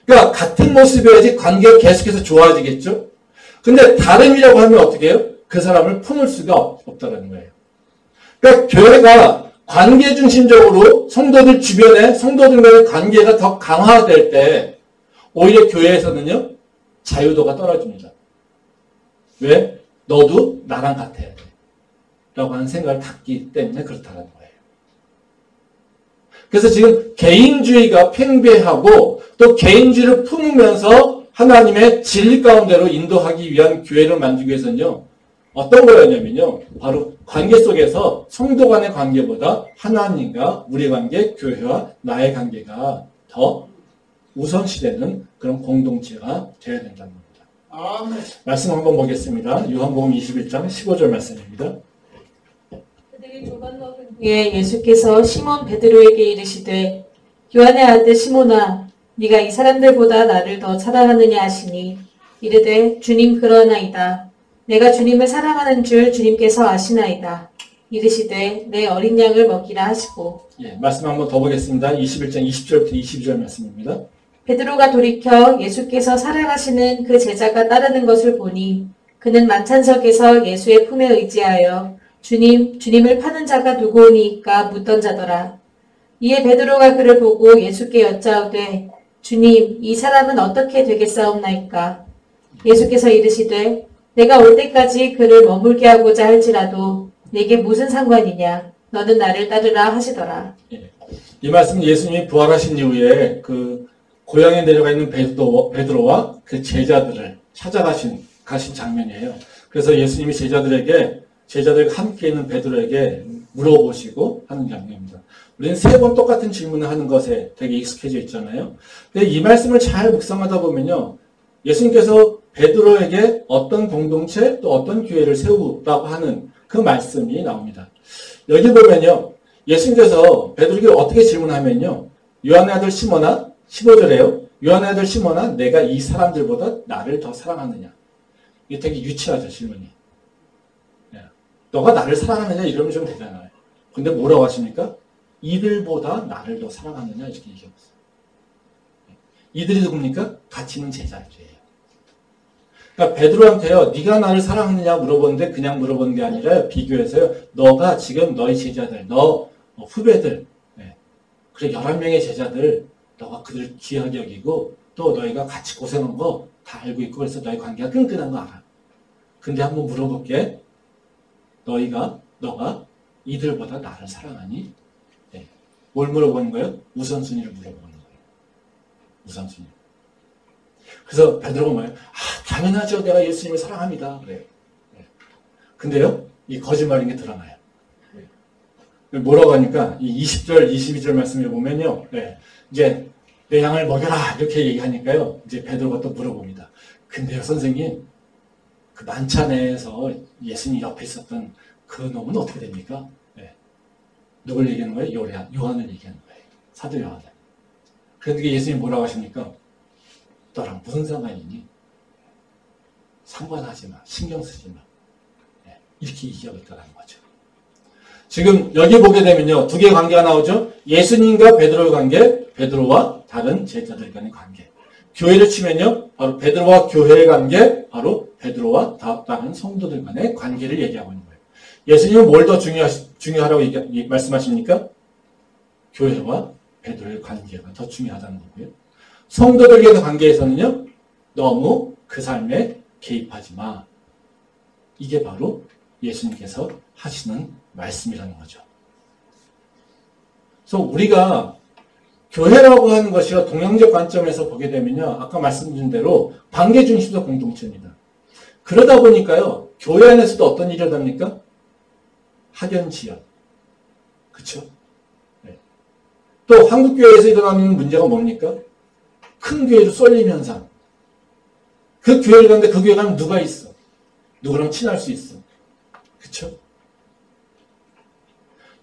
그러니까 같은 모습이어야지 관계가 계속해서 좋아지겠죠. 근데 다름이라고 하면 어떻게 해요? 그 사람을 품을 수가 없다는 거예요. 그러니까 교회가 관계 중심적으로 성도들 주변에 성도들과의 관계가 더 강화될 때 오히려 교회에서는요, 자유도가 떨어집니다. 왜? 너도 나랑 같아야 돼. 라고 하는 생각을 갖기 때문에 그렇다는 거예요. 그래서 지금 개인주의가 팽배하고 또 개인주의를 품으면서 하나님의 진리 가운데로 인도하기 위한 교회를 만들기 위해서는요, 어떤 거였냐면요, 바로 관계 속에서 성도 간의 관계보다 하나님과 우리 관계, 교회와 나의 관계가 더 우선시되는 그런 공동체가 되어야 된다는 겁니다. 말씀 한번 보겠습니다. 요한복음 21장 15절 말씀입니다. 그들이 두 번 먹은 후에 예수께서 시몬 베드로에게 이르시되 요한의 아들 시몬아 네가 이 사람들보다 나를 더 사랑하느냐 하시니 이르되 주님 그러나이다. 내가 주님을 사랑하는 줄 주님께서 아시나이다. 이르시되 내 어린 양을 먹이라 하시고. 예, 말씀 한번 더 보겠습니다. 21장 20절부터 22절 말씀입니다. 베드로가 돌이켜 예수께서 사랑하시는 그 제자가 따르는 것을 보니 그는 만찬석에서 예수의 품에 의지하여 주님을 파는 자가 누구오니까 묻던 자더라. 이에 베드로가 그를 보고 예수께 여짜오되 주님 이 사람은 어떻게 되겠사옵나이까. 예수께서 이르시되 내가 올 때까지 그를 머물게 하고자 할지라도 내게 무슨 상관이냐. 너는 나를 따르라 하시더라. 예, 이 말씀은 예수님이 부활하신 이후에 그 고향에 내려가 있는 베드로와 그 제자들을 찾아가신 장면이에요. 그래서 예수님이 제자들과 함께 있는 베드로에게 물어보시고 하는 장면입니다. 우리는 3번 똑같은 질문을 하는 것에 되게 익숙해져 있잖아요. 근데 이 말씀을 잘 묵상하다 보면요. 예수님께서 베드로에게 어떤 공동체 또 어떤 교회를 세우라고 하는 그 말씀이 나옵니다. 여기 보면요. 예수님께서 베드로에게 어떻게 질문하면요. 요한의 아들 시몬아 15절에요. 요한의 아들 시몬아 내가 이 사람들보다 나를 더 사랑하느냐. 이게 되게 유치하죠 질문이. 너가 나를 사랑하느냐 이러면 좀 되잖아요. 근데 뭐라고 하십니까? 이들보다 나를 더 사랑하느냐 이렇게 얘기하고 있어요. 이들이 누굽니까? 같이 있는 제자들이에요. 그러니까 베드로한테요. 네가 나를 사랑하느냐 물어보는데 그냥 물어보는 게 아니라 비교해서요. 너가 지금 너희 제자들, 너 후배들, 그래 11명의 제자들 너가 그들 귀하게 여기고 또 너희가 같이 고생한 거 다 알고 있고 그래서 너희 관계가 끈끈한 거 알아. 근데 한번 물어볼게. 너가 이들보다 나를 사랑하니? 네. 뭘 물어보는 거예요? 우선순위를 물어보는 거예요. 우선순위. 그래서 베드로가 뭐예요? 당연하죠. 내가 예수님을 사랑합니다. 그래요. 네. 근데요, 이 거짓말인 게 드러나요. 네. 뭐라고 하니까 이 20절, 22절 말씀을 보면요. 네. 이제 내 양을 먹여라 이렇게 얘기하니까요. 이제 베드로가 또 물어봅니다. 근데요, 선생님, 그 만찬에서 예수님 옆에 있었던 그 놈은 어떻게 됩니까? 네. 누굴 얘기하는 거예요? 요한을 얘기하는 거예요. 사도 요한을. 그런데 예수님 뭐라고 하십니까? 너랑 무슨 상관이니? 상관하지 마. 신경 쓰지 마. 네. 이렇게 얘기하고 있다는 거죠. 지금 여기 보게 되면요. 2개의 관계가 나오죠. 예수님과 베드로의 관계, 베드로와 다른 제자들 간의 관계. 교회를 치면요. 바로 베드로와 교회의 관계, 바로 베드로와 다른 성도들 간의 관계를 얘기하고 있는 거예요. 예수님은 뭘 더 중요하라고 말씀하십니까? 교회와 베드로의 관계가 더 중요하다는 거고요. 성도들 간의 관계에서는요. 너무 그 삶에 개입하지 마. 이게 바로 예수님께서 하시는 말씀이라는 거죠. 그래서 우리가 교회라고 하는 것이요. 동양적 관점에서 보게 되면요. 아까 말씀드린 대로 관계 중심적 공동체입니다. 그러다 보니까요. 교회 안에서도 어떤 일이 일어납니까? 학연지연. 그렇죠? 네. 또 한국교회에서 일어나는 문제가 뭡니까? 큰 교회로 쏠림 현상. 그 교회를 가는데 그 교회 가면 누가 있어? 누구랑 친할 수 있어? 그렇죠?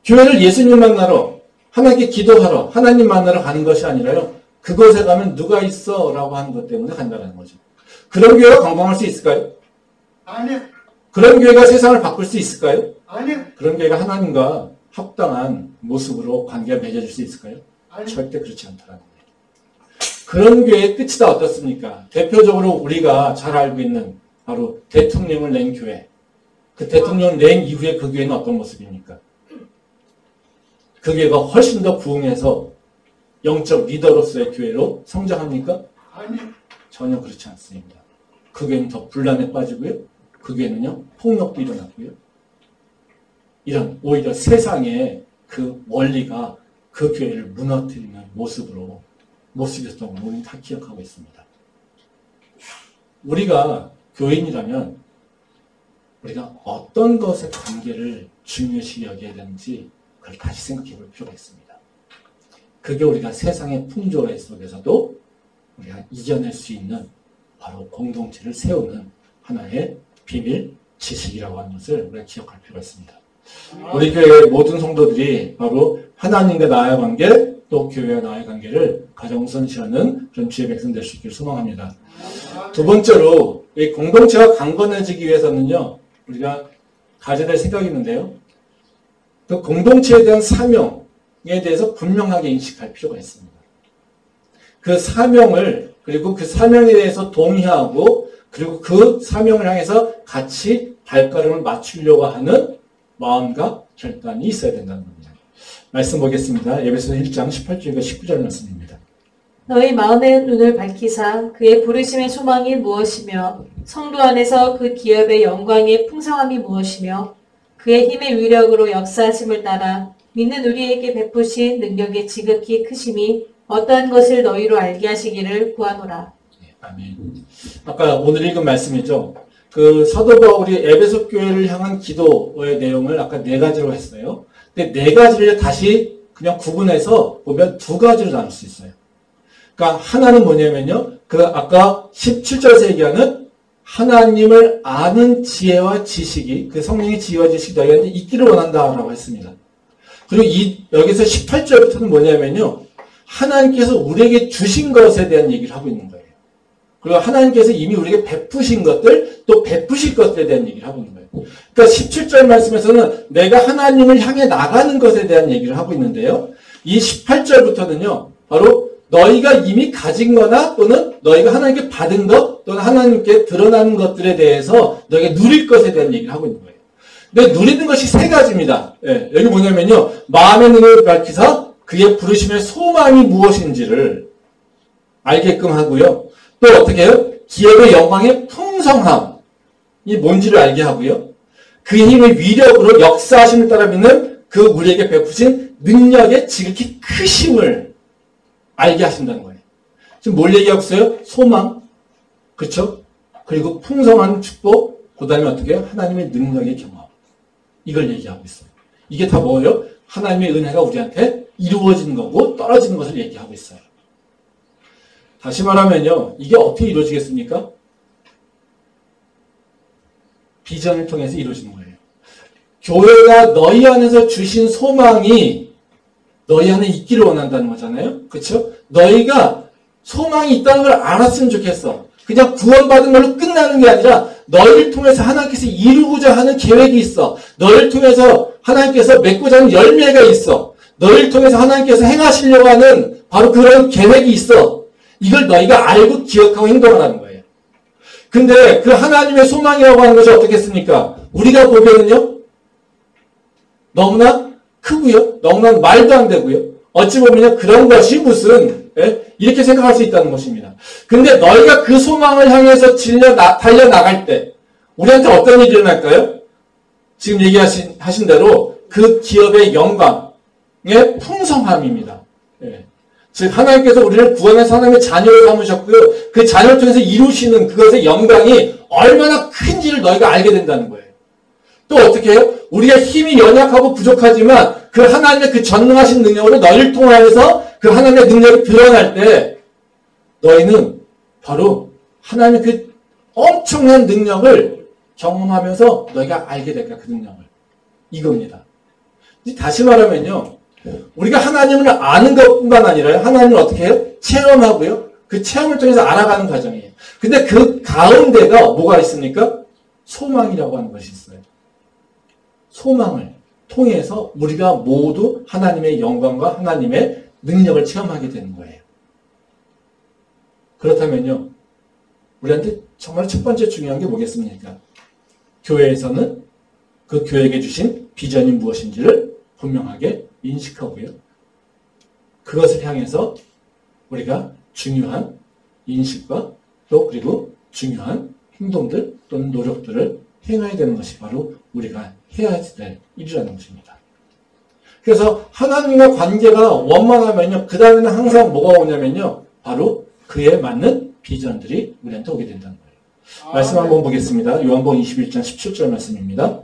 교회를 예수님 만나러 하나님께 기도하러 하나님 만나러 가는 것이 아니라요. 그곳에 가면 누가 있어? 라고 하는 것 때문에 간다는 거죠. 그런 교회가 건강할 수 있을까요? 아니요. 그런 교회가 세상을 바꿀 수 있을까요? 아니요. 그런 교회가 하나님과 합당한 모습으로 관계가 맺어질 수 있을까요? 아니요. 절대 그렇지 않다는 거예요. 그런 교회의 끝이 다 어떻습니까? 대표적으로 우리가 잘 알고 있는 바로 대통령을 낸 교회. 그 대통령을 낸 이후에 그 교회는 어떤 모습입니까? 그 교회가 훨씬 더 부흥해서 영적 리더로서의 교회로 성장합니까? 아니요. 전혀 그렇지 않습니다. 그 교회는 더 분란에 빠지고요. 그 교회는요, 폭력도 일어나고요. 이런 오히려 세상의 그 원리가 그 교회를 무너뜨리는 모습이었던 걸 우리는 다 기억하고 있습니다. 우리가 교인이라면 우리가 어떤 것의 관계를 중요시 여겨야 되는지 그걸 다시 생각해 볼 필요가 있습니다. 그게 우리가 세상의 풍조화 속에서도 우리가 이겨낼 수 있는 바로 공동체를 세우는 하나의 비밀 지식이라고 하는 것을 우리가 기억할 필요가 있습니다. 우리 교회의 모든 성도들이 바로 하나님과 나의 관계, 또 교회와 나의 관계를 가장 우선시하는 그런 주의 백성 될 수 있기를 소망합니다. 두 번째로 이 공동체가 강건해지기 위해서는요, 우리가 가져야 될 생각이 있는데요. 그 공동체에 대한 사명에 대해서 분명하게 인식할 필요가 있습니다. 그 사명을, 그리고 그 사명에 대해서 동의하고, 그리고 그 사명을 향해서 같이 발걸음을 맞추려고 하는 마음과 결단이 있어야 된다는 겁니다. 말씀 보겠습니다. 에베소서 1장 18절과 19절 말씀입니다. 너희 마음의 눈을 밝히사 그의 부르심의 소망이 무엇이며 성도 안에서 그 기업의 영광의 풍성함이 무엇이며 그의 힘의 위력으로 역사하심을 따라 믿는 우리에게 베푸신 능력의 지극히 크심이 어떠한 것을 너희로 알게 하시기를 구하노라. 아멘. 아까 오늘 읽은 말씀이죠. 그 사도 바울이 에베소 교회를 향한 기도의 내용을 아까 4가지로 했어요. 근데 4가지를 다시 그냥 구분해서 보면 2가지로 나눌 수 있어요. 그러니까 하나는 뭐냐면요. 그 아까 17절에서 얘기하는 하나님을 아는 지혜와 지식이, 그 성령의 지혜와 지식이 너희한테 있기를 원한다라고 했습니다. 그리고 여기서 18절부터는 뭐냐면요. 하나님께서 우리에게 주신 것에 대한 얘기를 하고 있는 거예요. 그리고 하나님께서 이미 우리에게 베푸신 것들, 또 베푸실 것들에 대한 얘기를 하고 있는 거예요. 그러니까 17절 말씀에서는 내가 하나님을 향해 나가는 것에 대한 얘기를 하고 있는데요. 이 18절부터는요. 바로 너희가 이미 가진 거나 또는 너희가 하나님께 받은 것 또는 하나님께 드러나는 것들에 대해서 너희가 누릴 것에 대한 얘기를 하고 있는 거예요. 근데 누리는 것이 3가지입니다. 예, 여기 뭐냐면요. 마음의 눈을 밝히사 그의 부르심의 소망이 무엇인지를 알게끔 하고요. 또 어떻게 해요? 기업의 영광의 풍성함이 뭔지를 알게 하고요. 그 힘의 위력으로 역사하심을 따라 믿는 그 우리에게 베푸신 능력의 지극히 크심을 알게 하신다는 거예요. 지금 뭘 얘기하고 있어요? 소망, 그렇죠? 그리고 풍성한 축복, 그 다음에 어떻게 해요? 하나님의 능력의 경험. 이걸 얘기하고 있어요. 이게 다 뭐예요? 하나님의 은혜가 우리한테 이루어지는 거고 떨어지는 것을 얘기하고 있어요. 다시 말하면요. 이게 어떻게 이루어지겠습니까? 비전을 통해서 이루어지는 거예요. 교회가 너희 안에서 주신 소망이 너희 안에 있기를 원한다는 거잖아요. 그렇죠? 너희가 소망이 있다는 걸 알았으면 좋겠어. 그냥 구원받은 걸로 끝나는 게 아니라 너희를 통해서 하나님께서 이루고자 하는 계획이 있어. 너희를 통해서 하나님께서 맺고자 하는 열매가 있어. 너희를 통해서 하나님께서 행하시려고 하는 바로 그런 계획이 있어. 이걸 너희가 알고 기억하고 행동하라는 거예요. 근데 그 하나님의 소망이라고 하는 것이 어떻겠습니까? 우리가 보기에는요. 너무나 크고요. 너무나 말도 안 되고요. 어찌 보면 그런 것이 무슨 이렇게 생각할 수 있다는 것입니다. 근데 너희가 그 소망을 향해서 달려나갈 때 우리한테 어떤 일이 일어날까요? 지금 얘기하신 대로 그 기업의 영광의 풍성함입니다. 즉 하나님께서 우리를 구원해서 하나님의 자녀로 삼으셨고요. 그 자녀를 통해서 이루시는 그것의 영광이 얼마나 큰지를 너희가 알게 된다는 거예요. 또 어떻게 해요? 우리가 힘이 연약하고 부족하지만 그 하나님의 그 전능하신 능력으로 너희를 통하여서 그 하나님의 능력이 드러날 때 너희는 바로 하나님의 그 엄청난 능력을 경험하면서 너희가 알게 될 거야. 그 능력을. 이겁니다. 다시 말하면요. 우리가 하나님을 아는 것뿐만 아니라 하나님을 어떻게 해요? 체험하고요. 그 체험을 통해서 알아가는 과정이에요. 근데 그 가운데가 뭐가 있습니까? 소망이라고 하는 것이 있어요. 소망을 통해서 우리가 모두 하나님의 영광과 하나님의 능력을 체험하게 되는 거예요. 그렇다면요. 우리한테 정말 첫 번째 중요한 게 뭐겠습니까? 교회에서는 그 교회에게 주신 비전이 무엇인지를 분명하게 인식하고요. 그것을 향해서 우리가 중요한 인식과 또 그리고 중요한 행동들 또는 노력들을 행해야 되는 것이 바로 우리가 해야 될 일이라는 것입니다. 그래서 하나님과 관계가 원만하면요. 그 다음에는 항상 뭐가 오냐면요. 바로 그에 맞는 비전들이 우리한테 오게 된다는 거예요. 말씀 한번 보겠습니다. 요한복음 21장 17절 말씀입니다.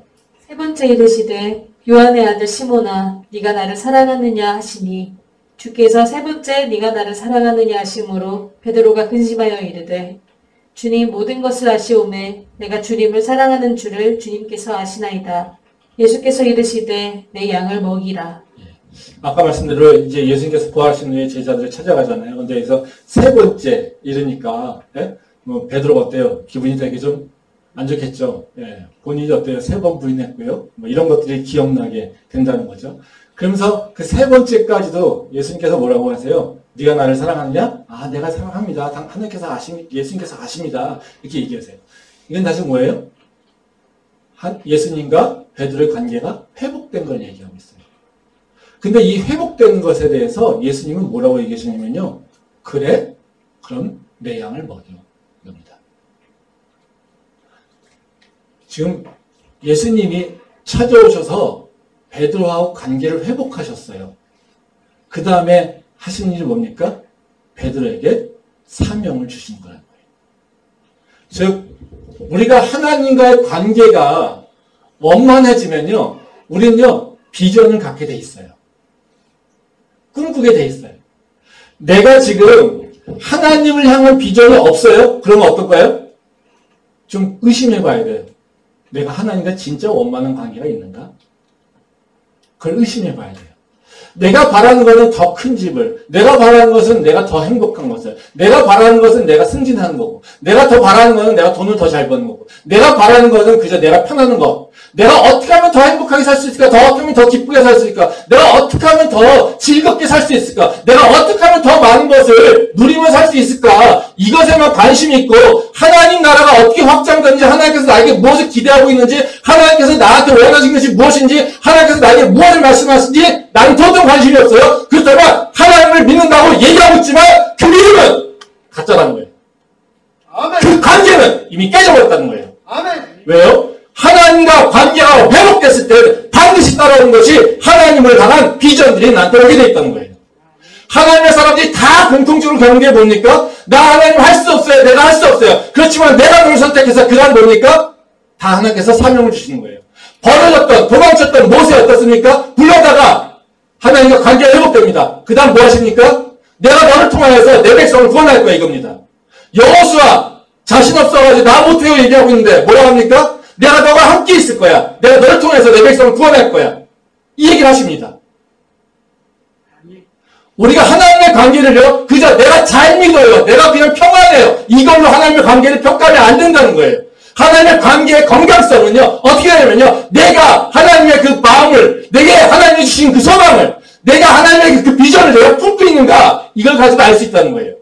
세 번째 이르시되 요한의 아들 시몬아 네가 나를 사랑하느냐 하시니 주께서 세 번째 네가 나를 사랑하느냐 하심으로 베드로가 근심하여 이르되 주님 모든 것을 아시오매 내가 주님을 사랑하는 줄을 주님께서 아시나이다. 예수께서 이르시되 내 양을 먹이라. 아까 말씀대로 이제 예수님께서 부활하신 후에 제자들을 찾아가잖아요. 근데 여기서 세 번째 이르니까 뭐 베드로가 어때요? 기분이 되게 좀 안 좋겠죠. 본인이 어때요? 3번 부인했고요. 뭐 이런 것들이 기억나게 된다는 거죠. 그러면서 그 세 번째까지도 예수님께서 뭐라고 하세요? 네가 나를 사랑하느냐? 아, 내가 사랑합니다. 하나님께서 예수님께서 아십니다. 이렇게 얘기하세요. 이건 다시 뭐예요? 예수님과 베드로의 관계가 회복된 걸 얘기하고 있어요. 근데 이 회복된 것에 대해서 예수님은 뭐라고 얘기하시냐면요. 그래? 그럼 내 양을 먹여. 이겁니다. 지금 예수님이 찾아오셔서 베드로하고 관계를 회복하셨어요. 그 다음에 하신 일이 뭡니까? 베드로에게 사명을 주신 거라는 거예요. 즉, 우리가 하나님과의 관계가 원만해지면요, 우리는요, 비전을 갖게 돼 있어요. 꿈꾸게 돼 있어요. 내가 지금 하나님을 향한 비전이 없어요? 그러면 어떨까요? 좀 의심해 봐야 돼요. 내가 하나님과 진짜 원만한 관계가 있는가? 그걸 의심해 봐야 돼요. 내가 바라는 것은 더 큰 집을, 내가 바라는 것은 내가 더 행복한 것을, 내가 바라는 것은 내가 승진하는 거고, 내가 더 바라는 것은 내가 돈을 더 잘 버는 거고, 내가 바라는 것은 그저 내가 편하는 거, 내가 어떻게 하면 더 행복하게 살 수 있을까? 더 어떻게 하면 더 기쁘게 살 수 있을까? 내가 어떻게 하면 더 즐겁게 살 수 있을까? 내가 어떻게 하면 더 많은 것을 누리며 살 수 있을까? 이것에만 관심이 있고, 하나님 나라가 어떻게 확장되는지, 하나님께서 나에게 무엇을 기대하고 있는지, 하나님께서 나한테 원하신 것이 무엇인지, 하나님께서 나에게 무엇을 말씀하시는지 나는 도통 관심이 없어요. 그렇다면 하나님을 믿는다고 얘기하고 있지만 그 믿음은 가짜라는 거예요. 아멘. 그 관계는 이미 깨져버렸다는 거예요. 아멘. 왜요? 하나님과 관계가 회복됐을 때 반드시 따라오는 것이 하나님을 향한 비전들이 나한테 오게 돼 있다는 거예요. 하나님의 사람들이 다 공통적으로 겪는 게 뭡니까? 나 하나님 할 수 없어요. 내가 할 수 없어요. 그렇지만 내가 너를 선택해서 그 다음 뭡니까? 다 하나님께서 사명을 주시는 거예요. 버려졌던, 도망쳤던 모세 어떻습니까? 불러다가 하나님과 관계가 회복됩니다. 그 다음 뭐 하십니까? 내가 너를 통하여서 내 백성을 구원할 거야 이겁니다. 여호수아 자신 없어가지고 나 못해요 얘기하고 있는데 뭐라고 합니까? 내가 너가 함께 있을 거야. 내가 너를 통해서 내 백성을 구원할 거야. 이 얘기를 하십니다. 우리가 하나님의 관계를요, 그저 내가 잘 믿어요. 내가 그냥 평안해요. 이걸로 하나님의 관계를 평가하면 안 된다는 거예요. 하나님의 관계의 건강성은요, 어떻게 하냐면요, 내가 하나님의 그 마음을, 내게 하나님이 주신 그 소망을, 내가 하나님의 그 비전을 내가 품고 있는가, 이걸 가지고 알 수 있다는 거예요.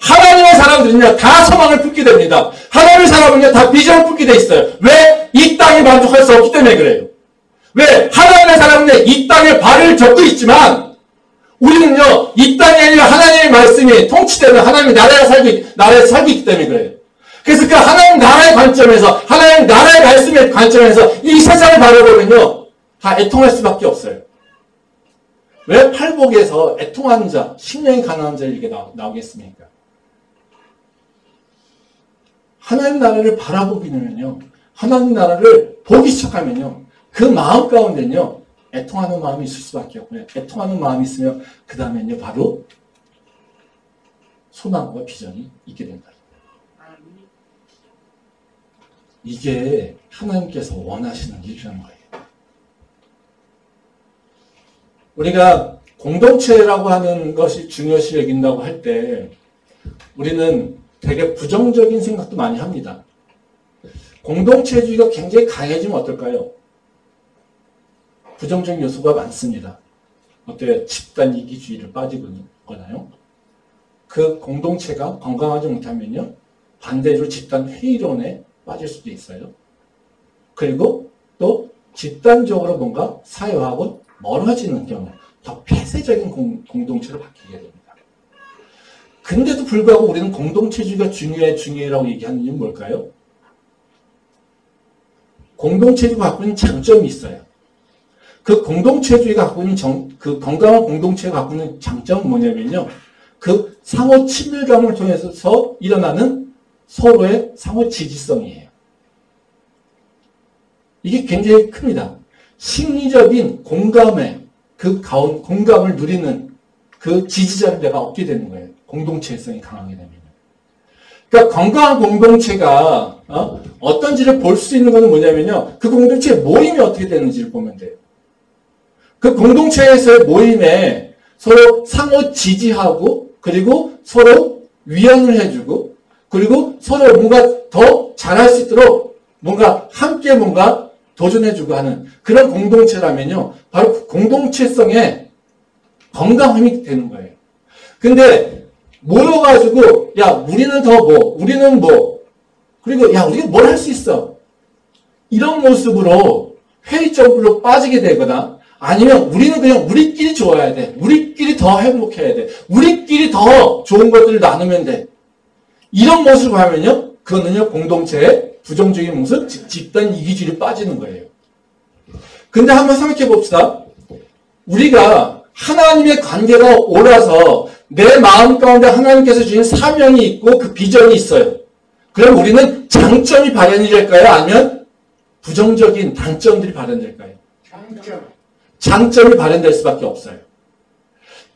하나님의 사람들은요, 다 소망을 품게 됩니다. 하나님의 사람은요, 다 비전을 품게 돼 있어요. 왜? 이 땅에 만족할 수 없기 때문에 그래요. 왜? 하나님의 사람은 이 땅에 발을 접고 있지만, 우리는요, 이 땅이 아니라 하나님의 말씀이 통치되는 하나님의 나라에 살고 있기 때문에 그래요. 그래서 그 하나님 나라의 관점에서, 하나님 나라의 말씀의 관점에서 이 세상을 바라보면요, 다 애통할 수밖에 없어요. 왜 팔복에서 애통하는 자, 심령이 가난한 자 이렇게 나오겠습니까? 하나님 나라를 바라보게 되면요, 하나님 나라를 보기 시작하면요, 그 마음 가운데는요, 애통하는 마음이 있을 수밖에 없고요. 애통하는 마음이 있으면 그 다음에는요, 바로 소망과 비전이 있게 된다. 이게 하나님께서 원하시는 일이라는 거예요. 우리가 공동체라고 하는 것이 중요시 여긴다고 할 때 우리는 되게 부정적인 생각도 많이 합니다. 공동체주의가 굉장히 강해지면 어떨까요? 부정적인 요소가 많습니다. 어때요? 집단 이기주의를 빠지거나요. 그 공동체가 건강하지 못하면요, 반대로 집단 회의론에 빠질 수도 있어요. 그리고 또 집단적으로 뭔가 사회하고 멀어지는 경우, 더 폐쇄적인 공동체로 바뀌게 됩니다. 근데도 불구하고 우리는 공동체주의가 중요해라고 얘기하는 이유는 뭘까요? 공동체주의가 갖고 있는 장점이 있어요. 그 공동체주의가 갖고 있는 그 건강한 공동체가 갖고 있는 장점은 뭐냐면요, 그 상호 친밀감을 통해서 일어나는 서로의 상호 지지성이에요. 이게 굉장히 큽니다. 심리적인 공감에 공감을 누리는 그 지지자를 내가 얻게 되는 거예요. 공동체성이 강하게 되면. 그러니까 건강한 공동체가 어떤지를 볼 수 있는 것은 뭐냐면요. 그 공동체의 모임이 어떻게 되는지를 보면 돼요. 그 공동체에서의 모임에 서로 상호 지지하고 그리고 서로 위안을 해주고 그리고 서로 뭔가 더 잘할 수 있도록 뭔가 함께 뭔가 도전해주고 하는 그런 공동체라면요. 바로 그 공동체성의 건강함이 되는 거예요. 근데 모여가지고 야 우리는 더 뭐 우리는 뭐 그리고 야 우리가 뭘 할 수 있어 이런 모습으로 회의적으로 빠지게 되거나 아니면 우리는 그냥 우리끼리 좋아야 돼 우리끼리 더 행복해야 돼 우리끼리 더 좋은 것들을 나누면 돼 이런 모습을 하면요 그거는요 공동체의 부정적인 모습 즉 집단 이기주의에 빠지는 거예요. 근데 한번 생각해 봅시다. 우리가 하나님의 관계가 옳아서 내 마음 가운데 하나님께서 주신 사명이 있고 그 비전이 있어요. 그럼 우리는 장점이 발현이 될까요? 아니면 부정적인 단점들이 발현될까요? 장점이 발현될 수밖에 없어요.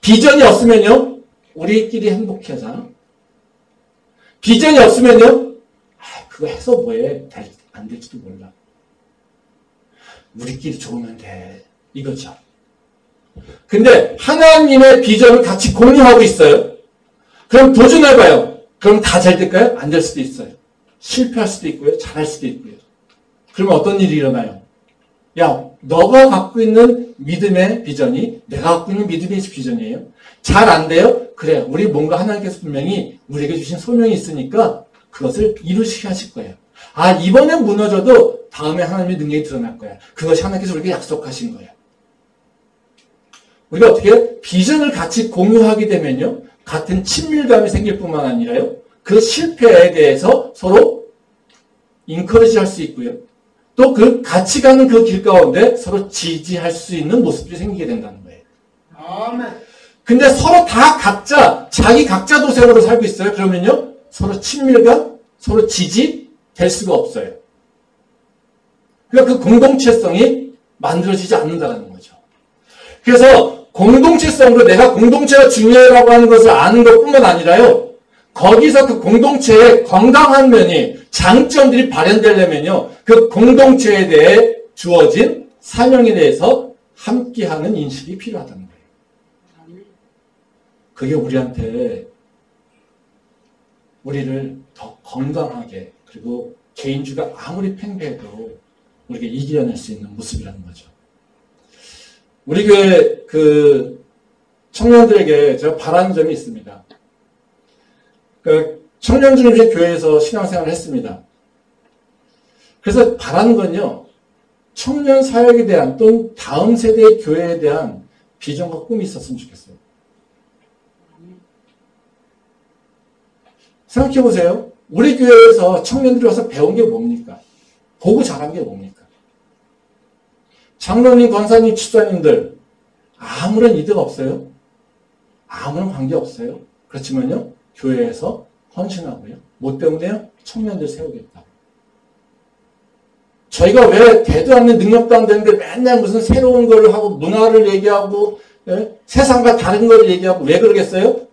비전이 없으면요. 우리끼리 행복해서 비전이 없으면요. 그거 해서 뭐해? 안 될지도 몰라. 우리끼리 좋으면 돼. 이거죠. 근데 하나님의 비전을 같이 공유하고 있어요. 그럼 도전해봐요. 그럼 다 잘 될까요? 안 될 수도 있어요. 실패할 수도 있고요. 잘할 수도 있고요. 그러면 어떤 일이 일어나요? 야, 너가 갖고 있는 믿음의 비전이 내가 갖고 있는 믿음의 비전이에요. 잘 안 돼요? 그래, 우리 뭔가 하나님께서 분명히 우리에게 주신 소명이 있으니까 그것을 이루시게 하실 거예요. 아, 이번엔 무너져도 다음에 하나님의 능력이 드러날 거야. 그것이 하나님께서 우리에게 약속하신 거예요. 우리가 어떻게 비전을 같이 공유하게 되면요. 같은 친밀감이 생길 뿐만 아니라요. 그 실패에 대해서 서로 인커리지 할 수 있고요. 또 그 같이 가는 그 길 가운데 서로 지지할 수 있는 모습들이 생기게 된다는 거예요. 아멘. 근데 서로 다 각자 자기 각자 도생으로 살고 있어요. 그러면요. 서로 친밀감, 서로 지지 될 수가 없어요. 그러니까 그 공동체성이 만들어지지 않는다는 거죠. 그래서 공동체성으로 내가 공동체가 중요하다고 하는 것을 아는 것뿐만 아니라요. 거기서 그 공동체의 건강한 면이 장점들이 발현되려면요. 그 공동체에 대해 주어진 사명에 대해서 함께하는 인식이 필요하다는 거예요. 그게 우리한테 우리를 더 건강하게 그리고 개인주의가 아무리 팽배해도 우리가 이겨낼 수 있는 모습이라는 거죠. 우리 교회 그 청년들에게 제가 바라는 점이 있습니다. 그 청년 중심의 교회에서 신앙생활을 했습니다. 그래서 바라는 건요. 청년 사역에 대한 또는 다음 세대의 교회에 대한 비전과 꿈이 있었으면 좋겠어요. 생각해 보세요. 우리 교회에서 청년들이 와서 배운 게 뭡니까? 보고 자란 게 뭡니까? 장로님, 권사님, 집사님들 아무런 이득 없어요. 아무런 관계 없어요. 그렇지만요. 교회에서 헌신하고요. 뭐 때문에요? 청년들 세우겠다. 저희가 왜 되도 않는 능력도 안 되는데 맨날 무슨 새로운 걸 하고 문화를 얘기하고 세상과 다른 걸 얘기하고 왜 그러겠어요?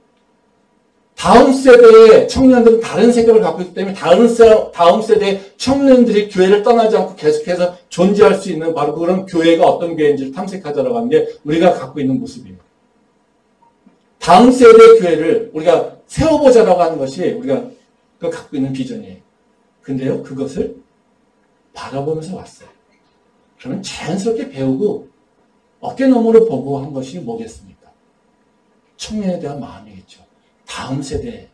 다음 세대의 청년들은 다른 생각을 갖고 있기 때문에 다음 세대의 청년들이 교회를 떠나지 않고 계속해서 존재할 수 있는 바로 그런 교회가 어떤 교회인지를 탐색하자라고 하는 게 우리가 갖고 있는 모습이에요. 다음 세대의 교회를 우리가 세워보자라고 하는 것이 우리가 갖고 있는 비전이에요. 근데요, 그것을 바라보면서 왔어요. 그러면 자연스럽게 배우고 어깨너머로 보고 한 것이 뭐겠습니까? 청년에 대한 마음이겠죠. 다음 세대에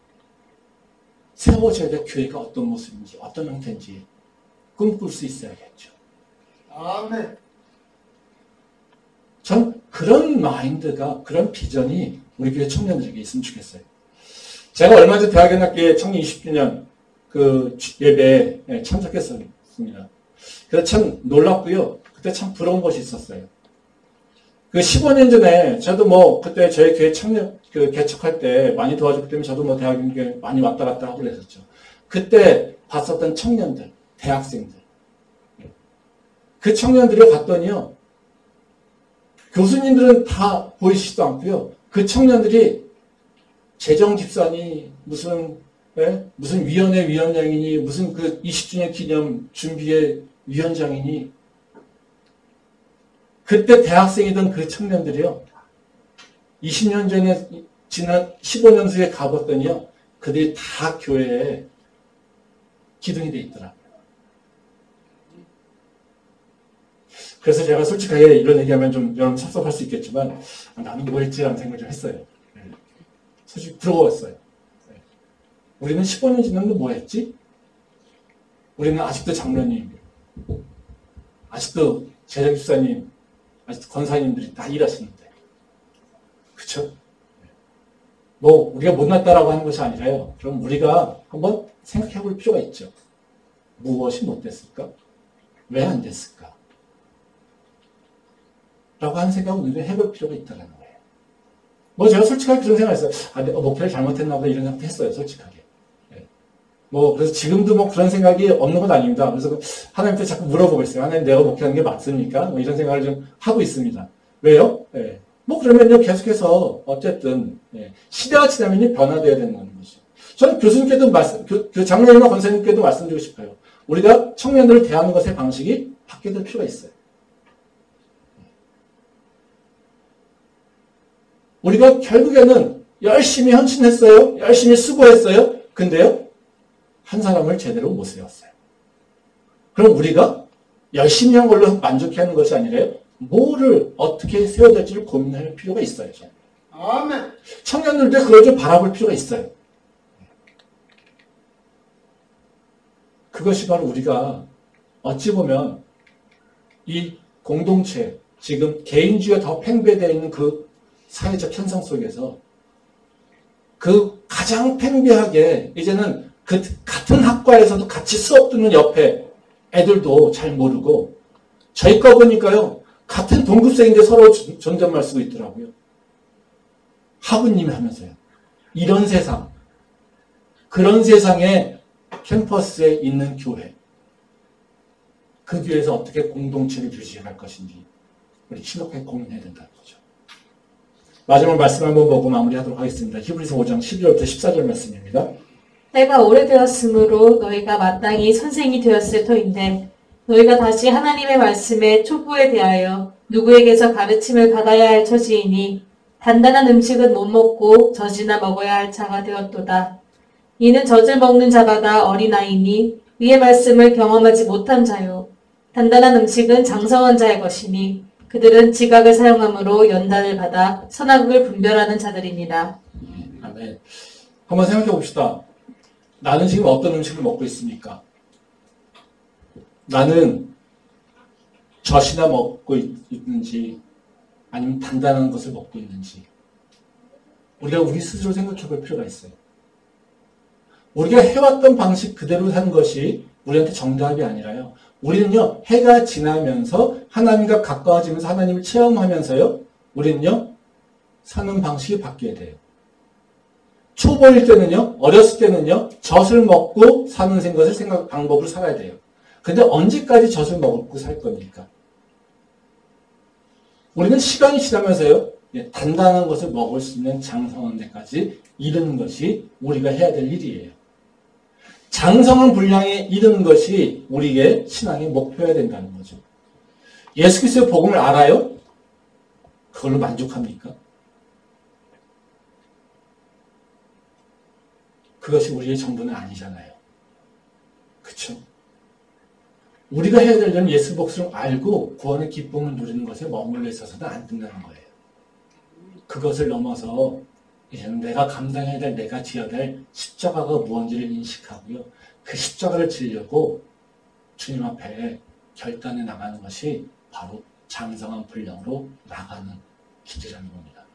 세워져야 될 교회가 어떤 모습인지 어떤 형태인지 꿈꿀 수 있어야겠죠. 아멘. 전 그런 마인드가 그런 비전이 우리 교회 청년들에게 있으면 좋겠어요. 제가 얼마 전 대학연합회 청년 20주년 그 예배에 참석했습니다. 그래서 참 놀랍고요. 그때 참 부러운 것이 있었어요. 그 15년 전에 저도 뭐 그때 저희 교회 청년 그 개척할 때 많이 도와줬기 때문에 저도 뭐 대학교에 많이 왔다 갔다 하고 그랬었죠. 그때 봤었던 청년들, 대학생들. 그 청년들이 봤더니요. 교수님들은 다 보이시지도 않고요. 그 청년들이 재정집사니 무슨 위원회 위원장이니 무슨 그 20주년 기념 준비의 위원장이니 그때 대학생이던 그 청년들이요. 20년 전에 지난 15년 후에 가봤더니요. 그들이 다 교회에 기둥이 돼 있더라고요. 그래서 제가 솔직하게 이런 얘기하면 좀 여러분 섭섭할 수 있겠지만 나는 뭐 했지라는 생각을 좀 했어요. 솔직히 부러웠어요. 우리는 15년 지났는데 뭐 했지? 우리는 아직도 장로님, 아직도 재정집사님, 아직도 권사님들이 다 일하시는데. 그쵸? 뭐 우리가 못났다라고 하는 것이 아니라요. 그럼 우리가 한번 생각해 볼 필요가 있죠. 무엇이 못됐을까? 왜 안 됐을까? 라고 하는 생각을 우리가 해볼 필요가 있다는 거예요. 뭐 제가 솔직하게 그런 생각을 했어요. 목표를 잘못했나 보다 이런 생각도 했어요. 솔직하게. 그래서 지금도 뭐 그런 생각이 없는 건 아닙니다. 그래서 하나님한테 자꾸 물어보고 있어요. 하나님 내가 목표하는 게 맞습니까? 뭐 이런 생각을 좀 하고 있습니다. 왜요? 뭐 그러면요 계속해서 어쨌든 시대가 지나면 변화되어야 된다는 거죠. 저는 교수님께도 장로님과 권사님께도 말씀드리고 싶어요. 우리가 청년들을 대하는 것의 방식이 바뀌어야 될 필요가 있어요. 우리가 결국에는 열심히 헌신했어요. 열심히 수고했어요. 근데요. 한 사람을 제대로 못 세웠어요. 그럼 우리가 열심히 한 걸로 만족해 하는 것이 아니라요. 뭐를 어떻게 세워야 될지를 고민할 필요가 있어요. 저는. 아멘. 청년들도 그걸 좀 바라볼 필요가 있어요. 그것이 바로 우리가 어찌 보면 이 공동체, 지금 개인주의가 더 팽배되어 있는 그 사회적 현상 속에서 그 가장 팽배하게 이제는 그 같은 학과에서도 같이 수업 듣는 옆에 애들도 잘 모르고 저희 거 보니까요. 같은 동급생인데 서로 존댓말 쓰고 있더라고요. 하부님이 하면서요. 이런 세상, 그런 세상에 캠퍼스에 있는 교회, 그 교회에서 어떻게 공동체를 유지할 것인지 우리 심각하게 고민해야 된다는 거죠. 마지막 말씀 한번 보고 마무리하도록 하겠습니다. 히브리서 5장 12절부터 14절 말씀입니다. 때가 오래되었으므로 너희가 마땅히 선생이 되었을 터인데 너희가 다시 하나님의 말씀의 촉구에 대하여 누구에게서 가르침을 받아야 할 처지이니 단단한 음식은 못 먹고 젖이나 먹어야 할 자가 되었도다. 이는 젖을 먹는 자마다 어린아이니 이의 말씀을 경험하지 못한 자요. 단단한 음식은 장성한 자의 것이니 그들은 지각을 사용함으로 연단을 받아 선악을 분별하는 자들이니라. 아멘. 한번 생각해 봅시다. 나는 지금 어떤 음식을 먹고 있습니까? 나는 젖이나 먹고 있는지 아니면 단단한 것을 먹고 있는지 우리가 우리 스스로 생각해 볼 필요가 있어요. 우리가 해왔던 방식 그대로 사는 것이 우리한테 정답이 아니라요. 우리는요, 해가 지나면서 하나님과 가까워지면서 하나님을 체험하면서요, 우리는요, 사는 방식이 바뀌어야 돼요. 초보일 때는요, 어렸을 때는요, 젖을 먹고 사는 것을 방법으로 살아야 돼요. 근데 언제까지 젖을 먹고 살 겁니까? 우리는 시간이 지나면서요, 단단한 것을 먹을 수 있는 장성한 데까지 이르는 것이 우리가 해야 될 일이에요. 장성한 분량에 이르는 것이 우리의 신앙의 목표여야 된다는 거죠. 예수 그리스도의 복음을 알아요? 그걸로 만족합니까? 그것이 우리의 전부는 아니잖아요. 그렇죠? 우리가 해야 될 일은 예수 복음을 알고 구원의 기쁨을 누리는 것에 머물러 있어서는 안 된다는 거예요. 그것을 넘어서 이제는 내가 감당해야 될, 내가 지어야 될 십자가가 무언지를 인식하고요. 그 십자가를 지려고 주님 앞에 결단해 나가는 것이 바로 장성한 분량으로 나가는 길이라는 겁니다.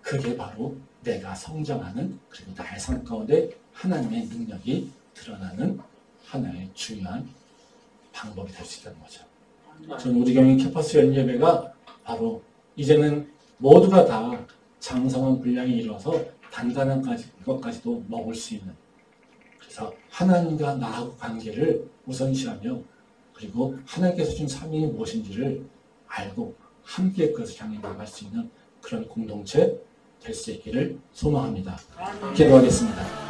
그게 바로 내가 성장하는, 그리고 나의 삶 가운데 하나님의 능력이 드러나는 하나의 중요한 방법이 될 수 있다는 거죠. 저는 우리 교회 캠퍼스 연예배가 바로 이제는 모두가 다 장성한 분량이 이루어서 단단한 것까지도 먹을 수 있는, 그래서 하나님과 나하고 관계를 우선시하며 그리고 하나님께서 주신 사명이 무엇인지를 알고 함께 그것을 향해 나갈 수 있는 그런 공동체 될 수 있기를 소망합니다. 기도하겠습니다.